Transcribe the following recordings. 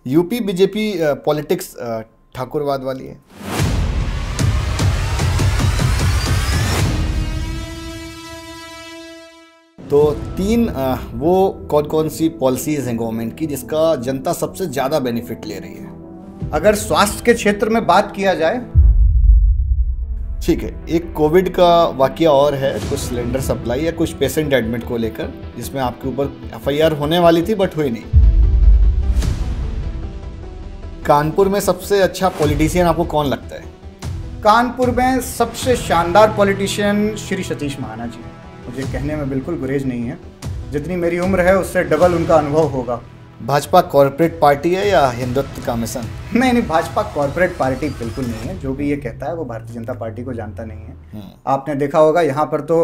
UP BJP politics ठाकुरवाद वाली है। तो तीन वो कौन कौन सी पॉलिसीज हैं गवर्नमेंट की जिसका जनता सबसे ज़्यादा बेनिफिट ले रही है। अगर स्वास्थ्य के क्षेत्र में बात किया जाए, ठीक है, एक कोविड का वाकया और है, कुछ सिलेंडर सप्लाई या कुछ पेशेंट एडमिट को लेकर, जिसमें आपके ऊपर एफआईआर होने वाली थी बट हुई नहीं। कानपुर में सबसे अच्छा पॉलिटिशियन आपको कौन लगता है? कानपुर में सबसे शानदार पॉलिटिशियन श्री सतीश महाना जी। मुझे कहने में बिल्कुल गुरेज नहीं है, जितनी मेरी उम्र है उससे डबल उनका अनुभव होगा। भाजपा कॉरपोरेट पार्टी है या हिंदुत्व का मिशन? नहीं, भाजपा कॉरपोरेट पार्टी बिल्कुल नहीं है। जो भी ये कहता है वो भारतीय जनता पार्टी को जानता नहीं है। आपने देखा होगा यहाँ पर तो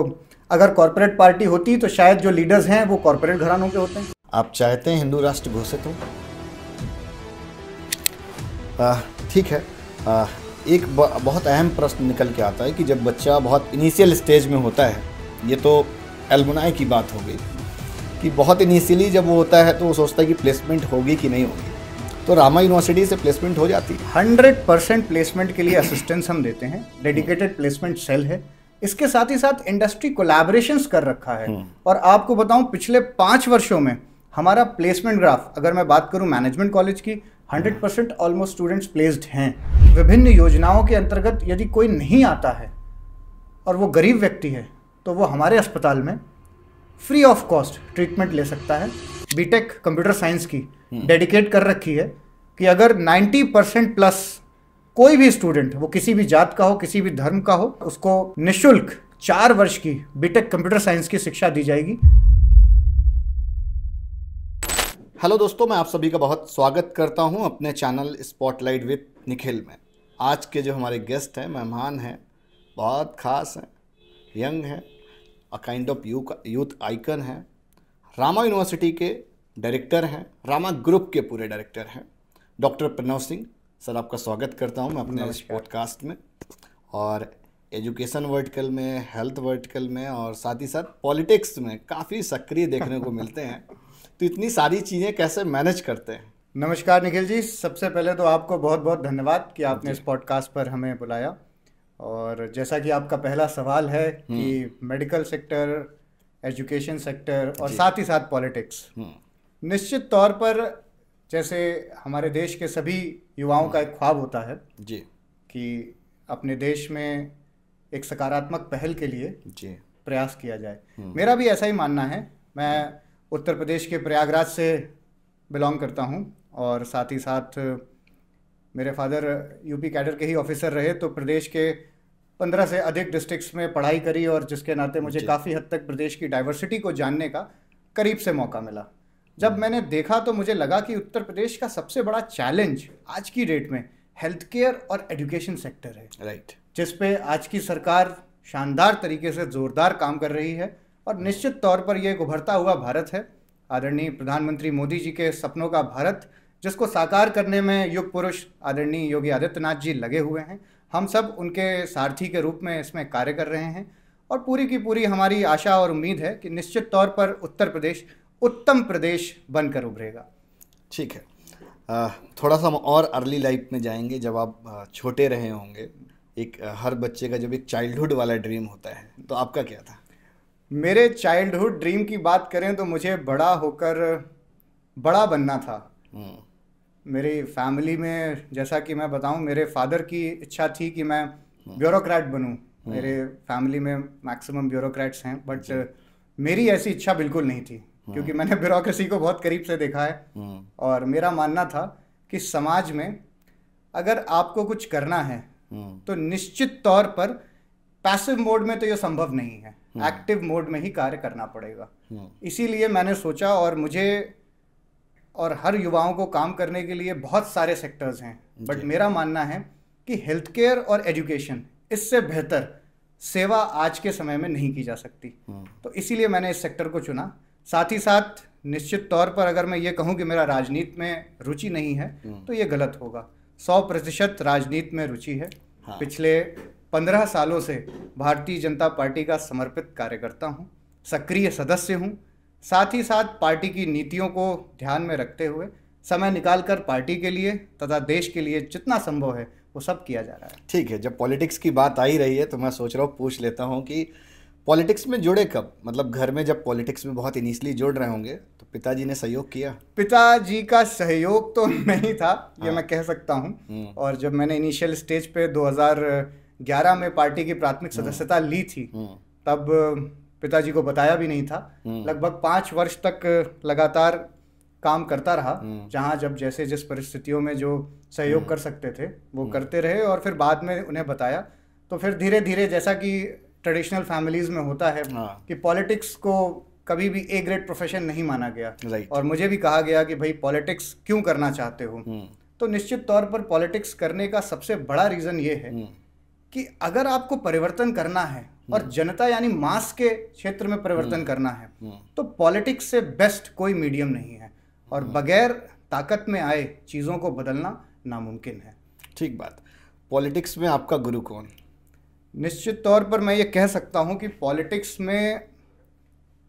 अगर कॉरपोरेट पार्टी होती तो शायद जो लीडर्स हैं वो कॉरपोरेट घरानों के होते हैं। आप चाहते हैं हिंदू राष्ट्र घोषित हो? ठीक है। एक बहुत अहम प्रश्न निकल के आता है कि जब बच्चा बहुत इनिशियल स्टेज में होता है, ये तो एल्मुनाई की बात हो गई कि बहुत इनिशियली जब वो होता है तो वो सोचता है कि प्लेसमेंट होगी कि नहीं होगी, तो रामा यूनिवर्सिटी से प्लेसमेंट हो जाती है। 100% प्लेसमेंट के लिए असिस्टेंस हम देते हैं, डेडिकेटेड प्लेसमेंट सेल है। इसके साथ ही साथ इंडस्ट्री कोलैबोरेशंस कर रखा है। और आपको बताऊं, पिछले 5 वर्षों में हमारा प्लेसमेंट ग्राफ, अगर मैं बात करूं मैनेजमेंट कॉलेज की, 100% ऑलमोस्ट स्टूडेंट्स प्लेस्ड हैं। विभिन्न योजनाओं के अंतर्गत यदि कोई नहीं आता है और वो गरीब व्यक्ति है तो वो हमारे अस्पताल में फ्री ऑफ कॉस्ट ट्रीटमेंट ले सकता है। बीटेक कंप्यूटर साइंस की डेडिकेट कर रखी है कि अगर 90% प्लस कोई भी स्टूडेंट, वो किसी भी जात का हो, किसी भी धर्म का हो, उसको निःशुल्क 4 वर्ष की बीटेक कंप्यूटर साइंस की शिक्षा दी जाएगी। हेलो दोस्तों, मैं आप सभी का बहुत स्वागत करता हूं अपने चैनल स्पॉटलाइट विद निखिल में। आज के जो हमारे गेस्ट हैं, मेहमान हैं, बहुत ख़ास हैं, यंग हैं, a kind of youth icon हैं, रामा यूनिवर्सिटी के डायरेक्टर हैं, रामा ग्रुप के पूरे डायरेक्टर हैं, डॉक्टर प्रणव सिंह। सर, आपका स्वागत करता हूं मैं अपने इस पॉडकास्ट में। और एजुकेशन वर्टिकल में, हेल्थ वर्टिकल में और साथ ही साथ पॉलिटिक्स में काफ़ी सक्रिय देखने को मिलते हैं। तो इतनी सारी चीज़ें कैसे मैनेज करते हैं? नमस्कार निखिल जी, सबसे पहले तो आपको बहुत बहुत धन्यवाद कि आपने इस पॉडकास्ट पर हमें बुलाया। और जैसा कि आपका पहला सवाल है कि मेडिकल सेक्टर, एजुकेशन सेक्टर और साथ ही साथ पॉलिटिक्स, निश्चित तौर पर जैसे हमारे देश के सभी युवाओं का एक ख्वाब होता है जी कि अपने देश में एक सकारात्मक पहल के लिए जी प्रयास किया जाए। मेरा भी ऐसा ही मानना है। मैं उत्तर प्रदेश के प्रयागराज से बिलोंग करता हूं और साथ ही साथ मेरे फादर यूपी कैडर के ही ऑफिसर रहे, तो प्रदेश के 15 से अधिक डिस्ट्रिक्ट्स में पढ़ाई करी और जिसके नाते मुझे काफ़ी हद तक प्रदेश की डाइवर्सिटी को जानने का करीब से मौका मिला। जब मैंने देखा तो मुझे लगा कि उत्तर प्रदेश का सबसे बड़ा चैलेंज आज की डेट में हेल्थ केयर और एजुकेशन सेक्टर है। राइट। जिस पे आज की सरकार शानदार तरीके से जोरदार काम कर रही है और निश्चित तौर पर यह एक उभरता हुआ भारत है। आदरणीय प्रधानमंत्री मोदी जी के सपनों का भारत, जिसको साकार करने में युग पुरुष आदरणीय योगी आदित्यनाथ जी लगे हुए हैं। हम सब उनके सारथी के रूप में इसमें कार्य कर रहे हैं और पूरी की पूरी हमारी आशा और उम्मीद है कि निश्चित तौर पर उत्तर प्रदेश उत्तम प्रदेश बनकर उभरेगा। ठीक है। थोड़ा सा हम और अर्ली लाइफ में जाएंगे। जब आप छोटे रहे होंगे, एक हर बच्चे का जब एक चाइल्डहुड वाला ड्रीम होता है, तो आपका क्या था? मेरे चाइल्डहुड ड्रीम की बात करें तो मुझे बड़ा होकर बड़ा बनना था। मेरी फैमिली में, जैसा कि मैं बताऊं, मेरे फादर की इच्छा थी कि मैं ब्यूरोक्रेट बनूं। मेरे फैमिली में मैक्सिमम ब्यूरोक्रेट्स हैं, बट मेरी ऐसी इच्छा बिल्कुल नहीं थी, क्योंकि मैंने ब्यूरोक्रेसी को बहुत करीब से देखा है। और मेरा मानना था कि समाज में अगर आपको कुछ करना है तो निश्चित तौर पर पैसिव मोड में तो ये संभव नहीं है, एक्टिव मोड में ही कार्य करना पड़ेगा। इसीलिए मैंने सोचा, और मुझे और हर युवाओं को काम करने के लिए बहुत सारे सेक्टर्स हैं, बट मेरा मानना है कि हेल्थ केयर और एजुकेशन, इससे बेहतर सेवा आज के समय में नहीं की जा सकती। तो इसीलिए मैंने इस सेक्टर को चुना। साथ ही साथ निश्चित तौर पर अगर मैं ये कहूँ कि मेरा राजनीति में रुचि नहीं है तो ये गलत होगा। 100% राजनीति में रुचि है। पिछले 15 सालों से भारतीय जनता पार्टी का समर्पित कार्यकर्ता हूँ, सक्रिय सदस्य हूँ। साथ ही साथ पार्टी की नीतियों को ध्यान में रखते हुए समय निकालकर पार्टी के लिए तथा देश के लिए जितना संभव है वो सब किया जा रहा है। ठीक है, जब पॉलिटिक्स की बात आ ही रही है तो मैं सोच रहा हूँ पूछ लेता हूँ कि पॉलिटिक्स में जुड़े कब, मतलब घर में जब पॉलिटिक्स में बहुत इनिशियली जुड़ रहे होंगे तो पिताजी ने सहयोग किया? पिताजी का सहयोग तो नहीं था, ये मैं कह सकता हूँ। और जब मैंने इनिशियल स्टेज पे 2011 में पार्टी की प्राथमिक सदस्यता ली थी तब पिताजी को बताया भी नहीं था। लगभग 5 वर्ष तक लगातार काम करता रहा, जहाँ जब जैसे जिस परिस्थितियों में जो सहयोग कर सकते थे वो करते रहे, और फिर बाद में उन्हें बताया। तो फिर धीरे धीरे, जैसा कि ट्रेडिशनल फैमिलीज में होता है कि पॉलिटिक्स को कभी भी ए ग्रेड प्रोफेशन नहीं माना गया, और मुझे भी कहा गया कि भाई पॉलिटिक्स क्यों करना चाहते हो। तो निश्चित तौर पर पॉलिटिक्स करने का सबसे बड़ा रीज़न ये है कि अगर आपको परिवर्तन करना है और जनता यानी मास के क्षेत्र में परिवर्तन करना है तो पॉलिटिक्स से बेस्ट कोई मीडियम नहीं है, और बगैर ताकत में आए चीज़ों को बदलना नामुमकिन है। ठीक बात। पॉलिटिक्स में आपका गुरु कौन? निश्चित तौर पर मैं ये कह सकता हूँ कि पॉलिटिक्स में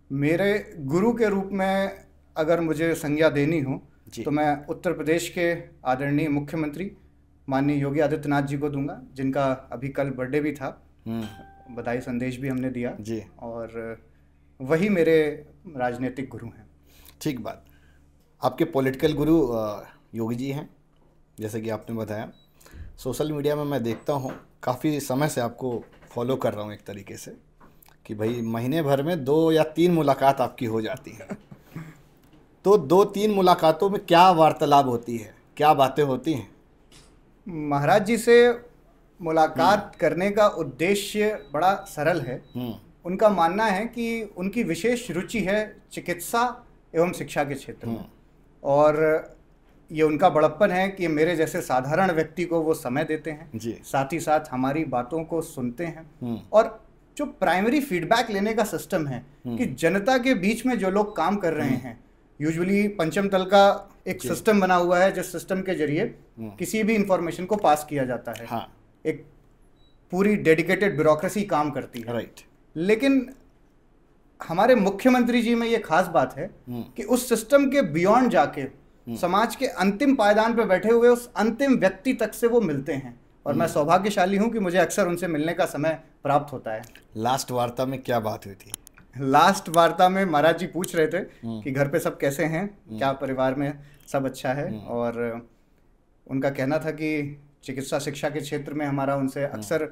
मेरे गुरु के रूप में अगर मुझे संज्ञा देनी हो तो मैं उत्तर प्रदेश के आदरणीय मुख्यमंत्री माननीय योगी आदित्यनाथ जी को दूंगा, जिनका अभी कल बर्थडे भी था, बधाई संदेश भी हमने दिया जी, और वही मेरे राजनीतिक गुरु हैं। ठीक बात। आपके पॉलिटिकल गुरु योगी जी हैं, जैसे कि आपने बताया। सोशल मीडिया में मैं देखता हूँ, काफ़ी समय से आपको फॉलो कर रहा हूँ एक तरीके से, कि भाई महीने भर में 2 या 3 मुलाकात आपकी हो जाती है। तो 2-3 मुलाकातों में क्या वार्तालाप होती है, क्या बातें होती हैं? महाराज जी से मुलाकात करने का उद्देश्य बड़ा सरल है। उनका मानना है कि उनकी विशेष रुचि है चिकित्सा एवं शिक्षा के क्षेत्र में, और ये उनका बड़प्पन है कि मेरे जैसे साधारण व्यक्ति को वो समय देते हैं, साथ ही साथ हमारी बातों को सुनते हैं, और जो प्राइमरी फीडबैक लेने का सिस्टम है कि जनता के बीच में जो लोग काम कर रहे हैं, यूजुअली पंचम तल का एक सिस्टम बना हुआ है जिस सिस्टम के जरिए किसी भी इंफॉर्मेशन को पास किया जाता है। हाँ। एक पूरी डेडिकेटेड ब्यूरोक्रेसी काम करती है। राइट। लेकिन हमारे मुख्यमंत्री जी में ये खास बात है कि उस सिस्टम के बियॉन्ड जाके समाज के अंतिम पायदान पर बैठे हुए उस अंतिम व्यक्ति तक से वो मिलते हैं, और मैं सौभाग्यशाली हूं कि मुझे अक्सर उनसे मिलने का समय प्राप्त होता है। लास्ट वार्ता में क्या बात हुई थी? लास्ट वार्ता में महाराज जी पूछ रहे थे कि घर पे सब कैसे हैं, क्या परिवार में सब अच्छा है, और उनका कहना था कि चिकित्सा शिक्षा के क्षेत्र में हमारा उनसे अक्सर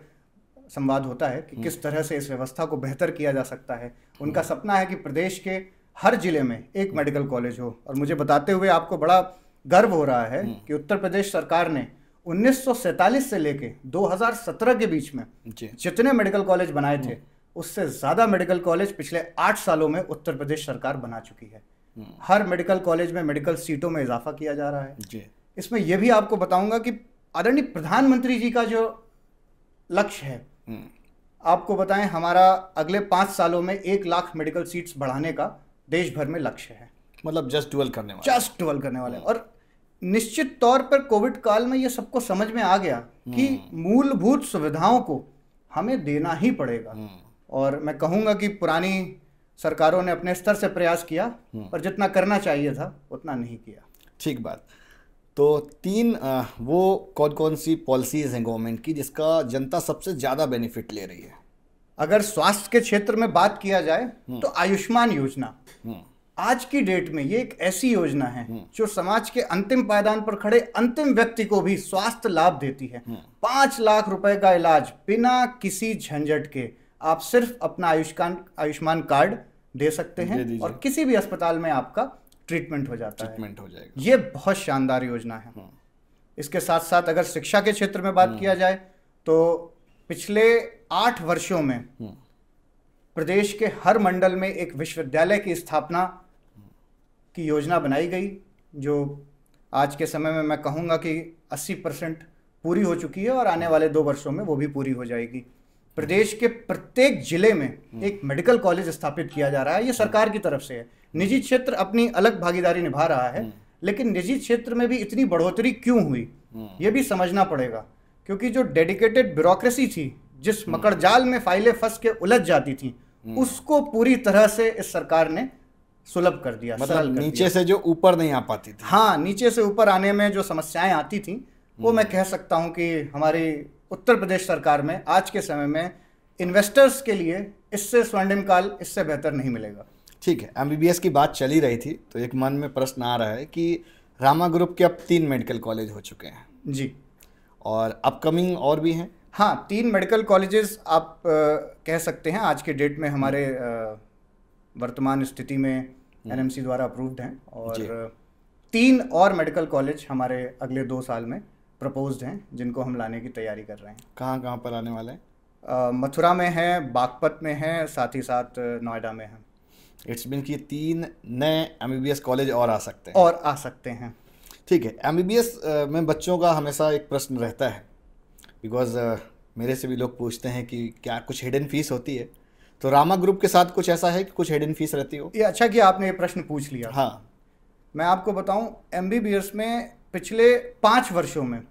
संवाद होता है कि किस तरह से इस व्यवस्था को बेहतर किया जा सकता है। उनका सपना है कि प्रदेश के हर जिले में एक मेडिकल कॉलेज हो, और मुझे बताते हुए आपको बड़ा गर्व हो रहा है कि उत्तर प्रदेश सरकार ने 1947 से लेके 2017 के बीच में जितने मेडिकल कॉलेज बनाए थे उससे ज़्यादा मेडिकल कॉलेज पिछले 8 सालों में उत्तर प्रदेश सरकार बना चुकी है। हर मेडिकल कॉलेज में मेडिकल सीटों में इजाफा किया जा रहा है। इसमें यह भी आपको बताऊंगा कि आदरणीय प्रधानमंत्री जी का जो लक्ष्य है, आपको बताएं, हमारा अगले 5 सालों में 1 लाख मेडिकल सीट्स बढ़ाने का देश भर में लक्ष्य है। मतलब जस्ट डुअल करने वाले। और निश्चित तौर पर कोविड काल में ये सबको समझ में आ गया कि मूलभूत सुविधाओं को हमें देना ही पड़ेगा, और मैं कहूँगा कि पुरानी सरकारों ने अपने स्तर से प्रयास किया पर जितना करना चाहिए था उतना नहीं किया। ठीक बात। तो 3 वो कौन कौन सी पॉलिसीज हैं गवर्नमेंट की जिसका जनता सबसे ज़्यादा बेनिफिट ले रही है? अगर स्वास्थ्य के क्षेत्र में बात किया जाए तो आयुष्मान योजना आज की डेट में ये एक ऐसी योजना है जो समाज के अंतिम पायदान पर खड़े अंतिम व्यक्ति को भी स्वास्थ्य लाभ देती है। 5 लाख रुपए का इलाज बिना किसी झंझट के आप सिर्फ अपना आयुष्मान कार्ड दे सकते हैं और किसी भी अस्पताल में आपका ट्रीटमेंट हो जाएगा। ये बहुत शानदार योजना है। इसके साथ साथ अगर शिक्षा के क्षेत्र में बात किया जाए तो पिछले 8 वर्षों में प्रदेश के हर मंडल में एक विश्वविद्यालय की स्थापना की योजना बनाई गई, जो आज के समय में मैं कहूँगा कि 80% पूरी हो चुकी है और आने वाले 2 वर्षों में वो भी पूरी हो जाएगी। प्रदेश के प्रत्येक जिले में एक मेडिकल कॉलेज स्थापित किया जा रहा है। ये सरकार की तरफ से है। निजी क्षेत्र अपनी अलग भागीदारी निभा रहा है, लेकिन निजी क्षेत्र में भी इतनी बढ़ोतरी क्यों हुई ये भी समझना पड़ेगा, क्योंकि जो डेडिकेटेड ब्यूरोक्रेसी थी, जिस मकड़जाल में फाइलें फंस के उलझ जाती थी, उसको पूरी तरह से इस सरकार ने सुलभ कर दिया, सरल मतलब कर नीचे दिया। से जो ऊपर नहीं आ पाती थी। हाँ, नीचे से ऊपर आने में जो समस्याएं आती थी वो मैं कह सकता हूँ कि हमारी उत्तर प्रदेश सरकार में आज के समय में इन्वेस्टर्स के लिए इससे स्वर्णिम काल इससे बेहतर नहीं मिलेगा। ठीक है, एमबीबीएस की बात चली रही थी तो एक मन में प्रश्न आ रहा है कि रामा ग्रुप के अब 3 मेडिकल कॉलेज हो चुके हैं जी, और अपकमिंग और भी हैं। हाँ, 3 मेडिकल कॉलेजेस आप कह सकते हैं आज के डेट में हमारे वर्तमान स्थिति में एनएमसी द्वारा अप्रूव्ड हैं, और 3 और मेडिकल कॉलेज हमारे अगले 2 साल में प्रपोज्ड हैं जिनको हम लाने की तैयारी कर रहे हैं। कहाँ कहाँ पर आने वाले हैं? मथुरा में है, बागपत में है, साथ ही साथ नोएडा में है। इट्स मीन कि 3 नए एमबीबीएस कॉलेज और आ सकते हैं। और आ सकते हैं। ठीक है, एमबीबीएस में बच्चों का हमेशा एक प्रश्न रहता है, बिकॉज मेरे से भी लोग पूछते हैं कि क्या कुछ हिडन फीस होती है, तो रामा ग्रुप के साथ कुछ ऐसा है कि कुछ हिडन फीस रहती हो? ये अच्छा कि आपने ये प्रश्न पूछ लिया। हाँ, मैं आपको बताऊं, एमबीबीएस में पिछले 5 वर्षों में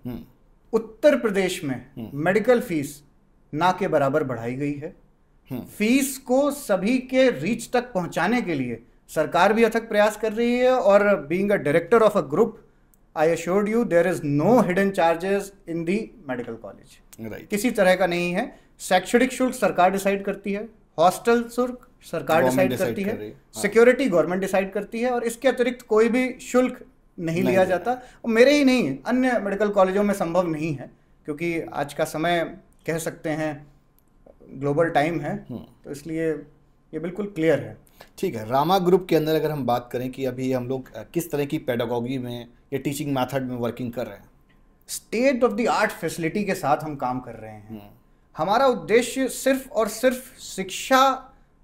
उत्तर प्रदेश में मेडिकल फीस ना के बराबर बढ़ाई गई है। फीस को सभी के रीच तक पहुंचाने के लिए सरकार भी अथक प्रयास कर रही है, और being a director of a group I assured you there is no hidden charges in the medical college. Right. किसी तरह का नहीं है। शैक्षणिक शुल्क सरकार डिसाइड करती है, हॉस्टल शुल्क सरकार डिसाइड करती है, सिक्योरिटी गवर्नमेंट डिसाइड करती है, और इसके अतिरिक्त कोई भी शुल्क नहीं लिया जाता। और मेरे ही नहीं, अन्य मेडिकल कॉलेजों में संभव नहीं है, क्योंकि आज का समय कह सकते हैं ग्लोबल टाइम है, तो इसलिए ये बिल्कुल क्लियर है। ठीक है, रामा ग्रुप के अंदर अगर हम बात करें कि अभी हम लोग किस तरह की पेडागोगी में या टीचिंग मेथड में वर्किंग कर रहे हैं? State of the art facility के साथ हम काम कर रहे हैं। हमारा उद्देश्य सिर्फ और सिर्फ शिक्षा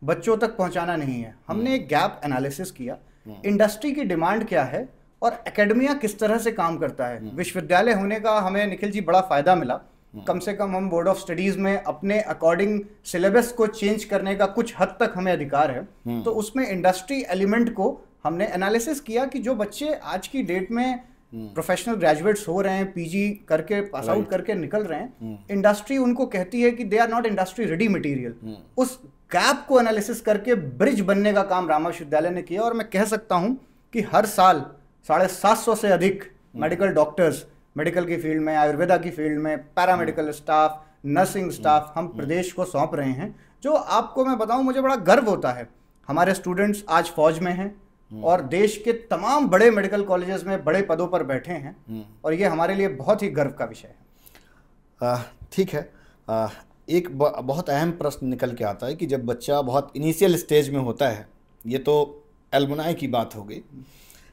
बच्चों तक पहुंचाना नहीं है। हमने एक गैप एनालिसिस किया, इंडस्ट्री की डिमांड क्या है और एकेडमिया किस तरह से काम करता है। विश्वविद्यालय होने का हमें निखिल जी बड़ा फायदा मिला। कम से कम हम बोर्ड ऑफ स्टडीज में अपने अकॉर्डिंग सिलेबस को चेंज करने का कुछ हद तक हमें अधिकार है। तो उसमें इंडस्ट्री एलिमेंट को हमने एनालिसिस किया कि जो बच्चे आज की डेट में प्रोफेशनल ग्रेजुएट्स हो रहे हैं, पीजी करके पास आउट करके निकल रहे हैं, इंडस्ट्री उनको कहती है कि they are not industry ready material. उस गैप को एनालिसिस करके ब्रिज बनने का काम रामा विश्वविद्यालय ने किया, और मैं कह सकता हूं कि हर साल 750 से अधिक मेडिकल डॉक्टर्स, मेडिकल की फील्ड में, आयुर्वेदा की फील्ड में, पैरामेडिकल स्टाफ, नर्सिंग स्टाफ हम प्रदेश को सौंप रहे हैं। जो आपको मैं बताऊं, मुझे बड़ा गर्व होता है। हमारे स्टूडेंट्स आज फौज में हैं और देश के तमाम बड़े मेडिकल कॉलेजेस में बड़े पदों पर बैठे हैं, और ये हमारे लिए बहुत ही गर्व का विषय है। ठीक है, एक बहुत अहम प्रश्न निकल के आता है कि जब बच्चा बहुत इनिशियल स्टेज में होता है, ये तो एल्युमनाई की बात हो गई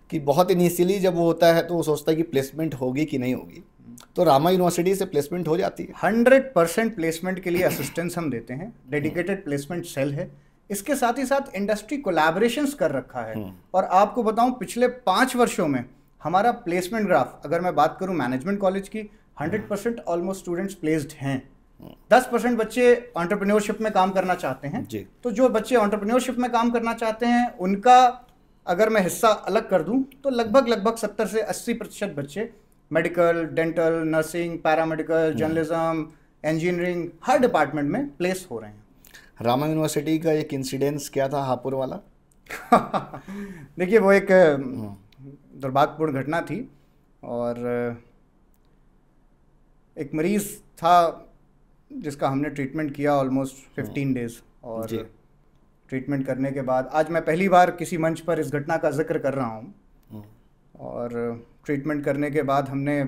कि बहुत इनिशियली जब वो होता है तो वो सोचता है कि प्लेसमेंट होगी कि नहीं होगी, तो रामा यूनिवर्सिटी से प्लेसमेंट हो जाती है? 100% प्लेसमेंट के लिए असिस्टेंस हम देते हैं। डेडिकेटेड प्लेसमेंट सेल है। इसके साथ ही साथ इंडस्ट्री कोलैबोरेशंस कर रखा है। और आपको बताऊं, पिछले 5 वर्षों में हमारा प्लेसमेंट ग्राफ, अगर मैं बात करूं मैनेजमेंट कॉलेज की, 100% ऑलमोस्ट स्टूडेंट्स प्लेस्ड हैं। 10% बच्चे एंटरप्रेन्योरशिप में काम करना चाहते हैं जी। तो जो बच्चे एंटरप्रेन्योरशिप में काम करना चाहते हैं उनका अगर मैं हिस्सा अलग कर दूं तो लगभग 70 से 80% बच्चे medical, dental, nursing, paramedical, journalism, engineering, हर डिपार्टमेंट में प्लेस हो रहे हैं। रामा यूनिवर्सिटी का एक इंसिडेंस क्या था हापुड़ वाला? देखिए, वो एक दुर्भाग्यपूर्ण घटना थी, और एक मरीज था जिसका हमने ट्रीटमेंट किया ऑलमोस्ट 15 डेज, और ट्रीटमेंट करने के बाद आज मैं पहली बार किसी मंच पर इस घटना का जिक्र कर रहा हूँ। और ट्रीटमेंट करने के बाद हमने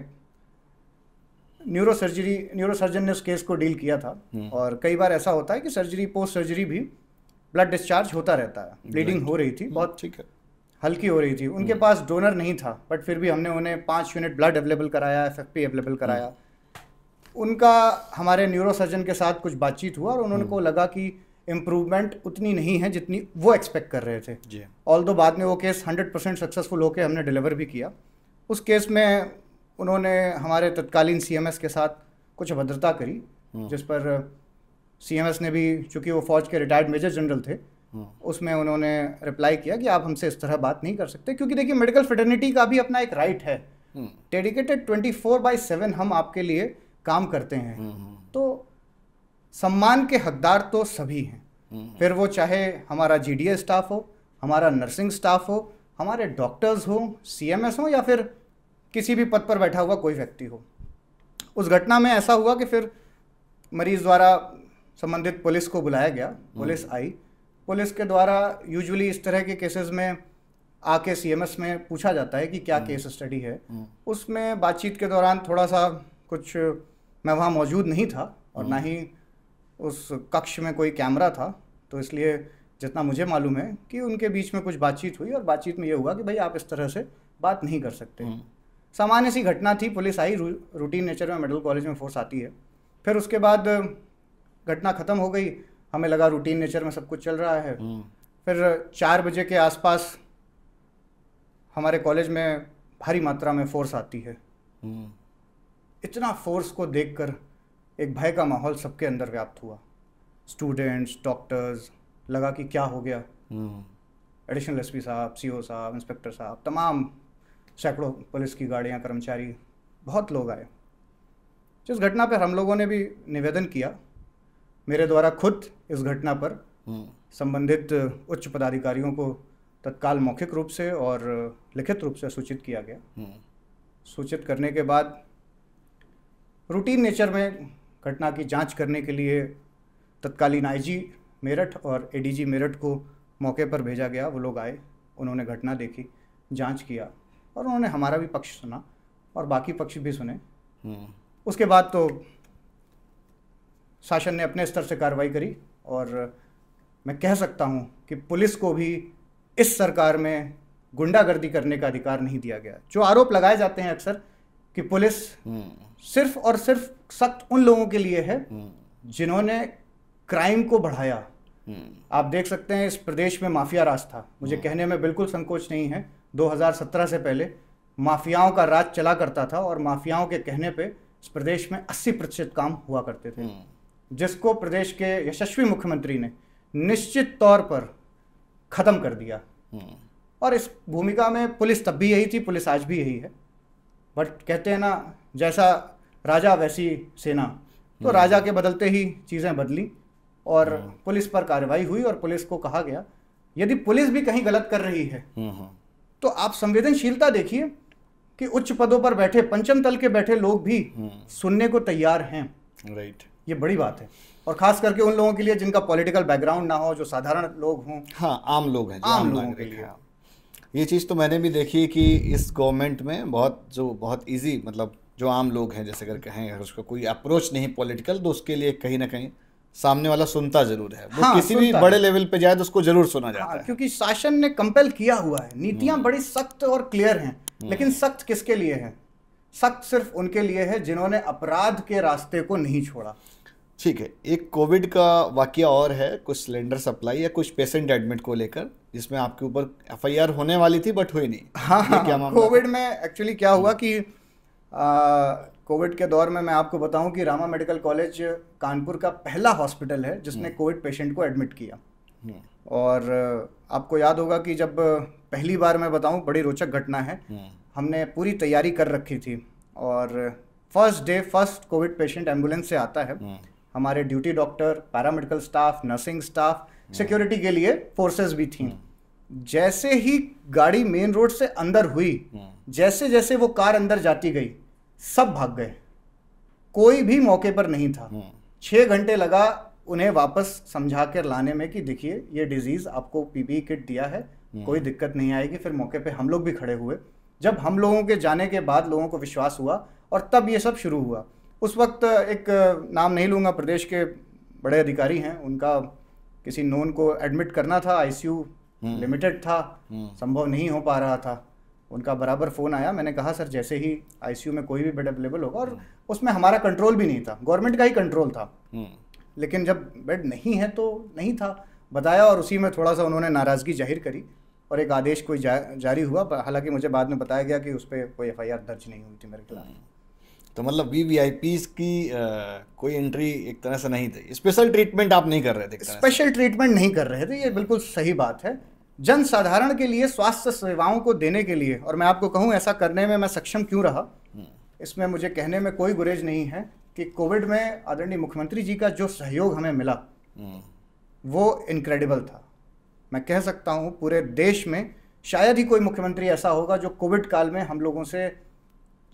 न्यूरोसर्जन ने उस केस को डील किया था। और कई बार ऐसा होता है कि सर्जरी, पोस्ट सर्जरी भी ब्लड डिस्चार्ज होता रहता है। ब्लीडिंग हो रही थी, बहुत हल्की हो रही थी। उनके पास डोनर नहीं था, बट फिर भी हमने उन्हें 5 यूनिट ब्लड अवेलेबल कराया, FFP अवेलेबल कराया। उनका हमारे न्यूरोसर्जन के साथ कुछ बातचीत हुआ और उन्होंने को लगा कि इम्प्रूवमेंट उतनी नहीं है जितनी वो एक्सपेक्ट कर रहे थे। ऑल्दो बाद में वो केस 100% सक्सेसफुल होकर हमने डिलीवर भी किया। उस केस में उन्होंने हमारे तत्कालीन CMS के साथ कुछ अभद्रता करी, जिस पर CMS ने भी, चूँकि वो फौज के रिटायर्ड मेजर जनरल थे, उसमें उन्होंने रिप्लाई किया कि आप हमसे इस तरह बात नहीं कर सकते, क्योंकि देखिए मेडिकल फ्रेटर्निटी का भी अपना एक राइट है। डेडिकेटेड 24/7 हम आपके लिए काम करते हैं, तो सम्मान के हकदार तो सभी हैं। फिर वो चाहे हमारा GDA स्टाफ हो, हमारा नर्सिंग स्टाफ हो, हमारे डॉक्टर्स हो, सीएमएस हो, या फिर किसी भी पद पर बैठा हुआ कोई व्यक्ति हो। उस घटना में ऐसा हुआ कि फिर मरीज द्वारा संबंधित पुलिस को बुलाया गया, पुलिस आई। पुलिस के द्वारा यूजुअली इस तरह के केसेस में आके सीएमएस में पूछा जाता है कि क्या केस स्टडी है। उसमें बातचीत के दौरान थोड़ा सा कुछ, मैं वहाँ मौजूद नहीं था और ना ही उस कक्ष में कोई कैमरा था, तो इसलिए जितना मुझे मालूम है कि उनके बीच में कुछ बातचीत हुई और बातचीत में ये हुआ कि भाई आप इस तरह से बात नहीं कर सकते। सामान्य सी घटना थी, पुलिस आई, रूटीन नेचर में मेडिकल कॉलेज में फोर्स आती है। फिर उसके बाद घटना ख़त्म हो गई, हमें लगा रूटीन नेचर में सब कुछ चल रहा है। फिर 4 बजे के आसपास हमारे कॉलेज में भारी मात्रा में फोर्स आती है। इतना फोर्स को देखकर एक भय का माहौल सबके अंदर व्याप्त हुआ। स्टूडेंट्स, डॉक्टर्स, लगा कि क्या हो गया। एडिशनल एसपी साहब, सीओ साहब, इंस्पेक्टर साहब, तमाम सैकड़ों पुलिस की गाड़ियां, कर्मचारी, बहुत लोग आए। जिस घटना पर हम लोगों ने भी निवेदन किया, मेरे द्वारा खुद इस घटना पर संबंधित उच्च पदाधिकारियों को तत्काल मौखिक रूप से और लिखित रूप से सूचित किया गया। सूचित करने के बाद रूटीन नेचर में घटना की जांच करने के लिए तत्कालीन आईजी मेरठ और एडीजी मेरठ को मौके पर भेजा गया। वो लोग आए, उन्होंने घटना देखी, जांच किया और उन्होंने हमारा भी पक्ष सुना और बाकी पक्ष भी सुने। उसके बाद तो शासन ने अपने स्तर से कार्रवाई करी और मैं कह सकता हूं कि पुलिस को भी इस सरकार में गुंडागर्दी करने का अधिकार नहीं दिया गया। जो आरोप लगाए जाते हैं अक्सर कि पुलिस सिर्फ और सिर्फ सख्त उन लोगों के लिए है जिन्होंने क्राइम को बढ़ाया। आप देख सकते हैं इस प्रदेश में माफिया राज था, मुझे कहने में बिल्कुल संकोच नहीं है। 2017 से पहले माफियाओं का राज चला करता था और माफियाओं के कहने पे इस प्रदेश में 80% काम हुआ करते थे, जिसको प्रदेश के यशस्वी मुख्यमंत्री ने निश्चित तौर पर ख़त्म कर दिया। और इस भूमिका में पुलिस तब भी यही थी, पुलिस आज भी यही है। बट कहते हैं ना, जैसा राजा वैसी सेना, तो राजा के बदलते ही चीज़ें बदली और पुलिस पर कार्रवाई हुई और पुलिस को कहा गया यदि पुलिस भी कहीं गलत कर रही है तो आप संवेदनशीलता देखिए कि उच्च पदों पर बैठे, पंचम तल के बैठे लोग भी सुनने को तैयार हैं। राइट, ये बड़ी बात है और खास करके उन लोगों के लिए जिनका पॉलिटिकल बैकग्राउंड ना हो, जो साधारण लोग हों। हाँ, आम लोग हैं, जो आम लोगों के लिए। ये चीज़ तो मैंने भी देखी है कि इस गवर्नमेंट में बहुत इजी, मतलब जो आम लोग हैं जैसे करके हैं, अगर उसका कोई अप्रोच नहीं पॉलिटिकल, तो उसके लिए कहीं ना कहीं सामने वाला सुनता जरूर है। वो किसी भी बड़े लेवल पे जाए तो उसको जरूर सुना जाता है, क्योंकि शासन ने कंपेल किया हुआ है। नीतियां बड़ी सख्त और क्लियर हैं, लेकिन सख्त किसके लिए है? सख्त सिर्फ उनके लिए है जिन्होंने अपराध के रास्ते को नहीं छोड़ा। ठीक है, एक कोविड का वाकया और है, कुछ सिलेंडर सप्लाई या कुछ पेशेंट एडमिट को लेकर, जिसमें आपके ऊपर एफआईआर होने वाली थी बट हुई नहीं। हाँ, क्या मामला? कोविड में एक्चुअली क्या हुआ कि कोविड के दौर में मैं आपको बताऊं कि रामा मेडिकल कॉलेज कानपुर का पहला हॉस्पिटल है जिसने कोविड पेशेंट को एडमिट किया। और आपको याद होगा कि जब पहली बार मैं बताऊं, बड़ी रोचक घटना है। हमने पूरी तैयारी कर रखी थी और फर्स्ट कोविड पेशेंट एम्बुलेंस से आता है। हमारे duty doctor, paramedical staff, nursing staff, security के लिए फोर्सेस भी थी। जैसे ही गाड़ी मेन रोड से अंदर हुई, जैसे जैसे वो कार अंदर जाती गई, सब भाग गए, कोई भी मौके पर नहीं था। 6 घंटे लगा उन्हें वापस समझा कर लाने में कि देखिए ये डिजीज, आपको पीपीई किट दिया है, कोई दिक्कत नहीं आएगी। फिर मौके पे हम लोग भी खड़े हुए। जब हम लोगों के जाने के बाद लोगों को विश्वास हुआ और तब ये सब शुरू हुआ। उस वक्त एक नाम नहीं लूँगा, प्रदेश के बड़े अधिकारी हैं, उनका किसी नोन को एडमिट करना था, आईसीयू लिमिटेड था, संभव नहीं हो पा रहा था। उनका बराबर फ़ोन आया, मैंने कहा सर जैसे ही आईसीयू में कोई भी बेड अवेलेबल होगा, और उसमें हमारा कंट्रोल भी नहीं था, गवर्नमेंट का ही कंट्रोल था, लेकिन जब बेड नहीं है तो नहीं था, बताया और उसी में थोड़ा सा उन्होंने नाराज़गी जाहिर करी और एक आदेश कोई जारी हुआ। हालांकि मुझे बाद में बताया गया कि उस पर कोई एफआईआर दर्ज नहीं हुई थी मेरे खिलाफ। तो मतलब वीवीआईपीज़ की कोई एंट्री एक तरह से नहीं थी, स्पेशल ट्रीटमेंट आप नहीं कर रहे थे? स्पेशल ट्रीटमेंट नहीं कर रहे थे, ये बिल्कुल सही बात है। जन साधारण के लिए स्वास्थ्य सेवाओं को देने के लिए, और मैं आपको कहूँ ऐसा करने में मैं सक्षम क्यों रहा, इसमें मुझे कहने में कोई गुरेज नहीं है कि कोविड में आदरणीय मुख्यमंत्री जी का जो सहयोग हमें मिला वो इनक्रेडिबल था। मैं कह सकता हूँ पूरे देश में शायद ही कोई मुख्यमंत्री ऐसा होगा जो कोविड काल में हम लोगों से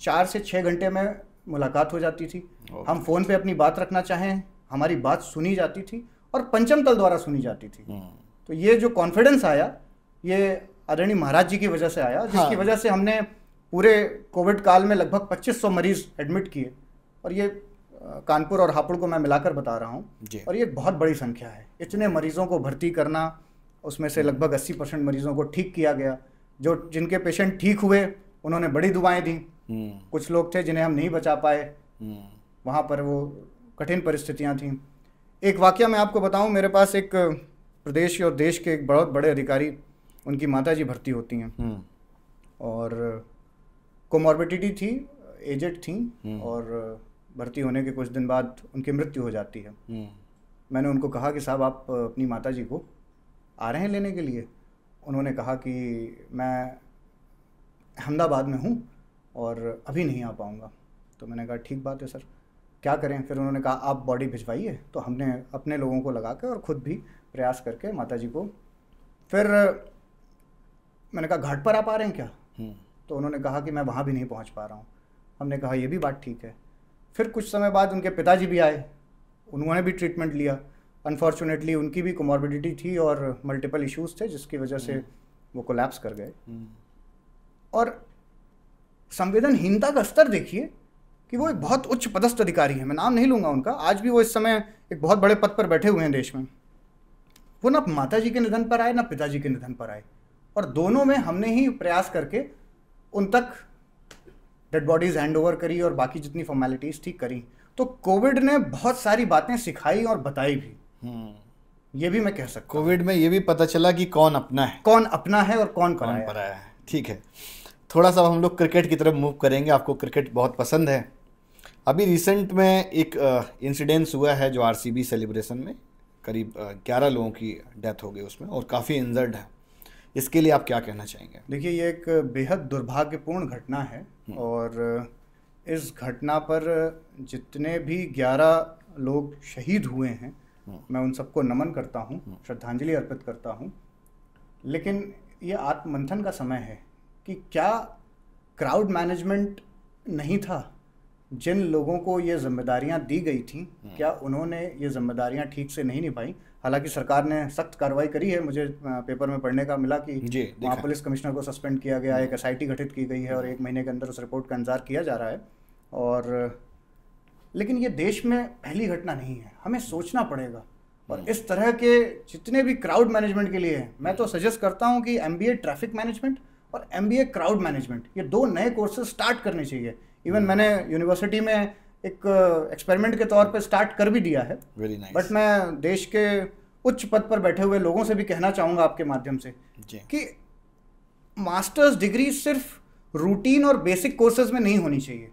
4 से 6 घंटे में मुलाकात हो जाती थी। हम फ़ोन पे अपनी बात रखना चाहें, हमारी बात सुनी जाती थी और पंचम तल द्वारा सुनी जाती थी। तो ये जो कॉन्फिडेंस आया, ये आदरणीय महाराज जी की वजह से आया, जिसकी वजह से हमने पूरे कोविड काल में लगभग 2500 मरीज एडमिट किए। और ये कानपुर और हापुड़ को मैं मिलाकर बता रहा हूँ, और ये एक बहुत बड़ी संख्या है। इतने मरीजों को भर्ती करना, उसमें से लगभग 80% मरीजों को ठीक किया गया। जो जिनके पेशेंट ठीक हुए उन्होंने बड़ी दुआएं दी। कुछ लोग थे जिन्हें हम नहीं बचा पाए, वहाँ पर वो कठिन परिस्थितियाँ थीं। एक वाकया मैं आपको बताऊँ, मेरे पास एक प्रदेश और देश के एक बहुत बड़े अधिकारी, उनकी माताजी भर्ती होती हैं और कोमॉर्बिडिटी थी, एजेड थी, और भर्ती होने के कुछ दिन बाद उनकी मृत्यु हो जाती है। मैंने उनको कहा कि साहब आप अपनी माताजी को आ रहे हैं लेने के लिए? उन्होंने कहा कि मैं अहमदाबाद में हूँ और अभी नहीं आ पाऊँगा। तो मैंने कहा ठीक बात है सर, क्या करें? फिर उन्होंने कहा आप बॉडी भिजवाइए। तो हमने अपने लोगों को लगा के और ख़ुद भी प्रयास करके माताजी को, फिर मैंने कहा घाट पर आप आ रहे हैं क्या? तो उन्होंने कहा कि मैं वहाँ भी नहीं पहुँच पा रहा हूँ। हमने कहा ये भी बात ठीक है। फिर कुछ समय बाद उनके पिताजी भी आए, उन्होंने भी ट्रीटमेंट लिया। अनफॉर्चुनेटली उनकी भी कोमॉर्बिडिटी थी और मल्टीपल इश्यूज थे, जिसकी वजह से वो कोलैप्स कर गए। और संवेदनहीनता का स्तर देखिए कि वो एक बहुत उच्च पदस्थ अधिकारी हैं, मैं नाम नहीं लूँगा उनका, आज भी वो इस समय एक बहुत बड़े पद पर बैठे हुए हैं देश में। वो ना माताजी के निधन पर आए ना पिताजी के निधन पर आए, और दोनों में हमने ही प्रयास करके उन तक डेड बॉडीज़ हैंड ओवर करी और बाकी जितनी फॉर्मेलिटीज़ थी करी। तो कोविड ने बहुत सारी बातें सिखाई और बताई भी, ये भी मैं कह सकता हूँ। कोविड में ये भी पता चला कि कौन अपना है और कौन पराया है। ठीक है, थोड़ा सा हम लोग क्रिकेट की तरफ मूव करेंगे। आपको क्रिकेट बहुत पसंद है। अभी रिसेंट में एक इंसिडेंस हुआ है जो आरसीबी सेलिब्रेशन में करीब 11 लोगों की डेथ हो गई उसमें, और काफ़ी इंजर्ड है। इसके लिए आप क्या कहना चाहेंगे? देखिए, ये एक बेहद दुर्भाग्यपूर्ण घटना है, और इस घटना पर जितने भी 11 लोग शहीद हुए हैं, मैं उन सबको नमन करता हूँ, श्रद्धांजलि अर्पित करता हूँ। लेकिन ये आत्ममंथन का समय है कि क्या क्राउड मैनेजमेंट नहीं था? जिन लोगों को ये जिम्मेदारियां दी गई थी, क्या उन्होंने ये जिम्मेदारियां ठीक से नहीं निभाई? हालांकि सरकार ने सख्त कार्रवाई करी है। मुझे पेपर में पढ़ने का मिला कि वहाँ पुलिस कमिश्नर को सस्पेंड किया गया, एक एसआईटी गठित की गई है और 1 महीने के अंदर उस रिपोर्ट का इंतजार किया जा रहा है। और लेकिन ये देश में पहली घटना नहीं है, हमें सोचना पड़ेगा। और इस तरह के जितने भी क्राउड मैनेजमेंट के लिए हैं, मैं तो सजेस्ट करता हूँ कि MBA ट्रैफिक मैनेजमेंट और MBA क्राउड मैनेजमेंट, ये 2 नए कोर्सेज स्टार्ट करने चाहिए। इवन मैंने यूनिवर्सिटी में एक एक्सपेरिमेंट के तौर पे स्टार्ट कर भी दिया है। बट मैं देश के उच्च पद पर बैठे हुए लोगों से भी कहना चाहूँगा आपके माध्यम से कि मास्टर्स डिग्री सिर्फ रूटीन और बेसिक कोर्सेज में नहीं होनी चाहिए।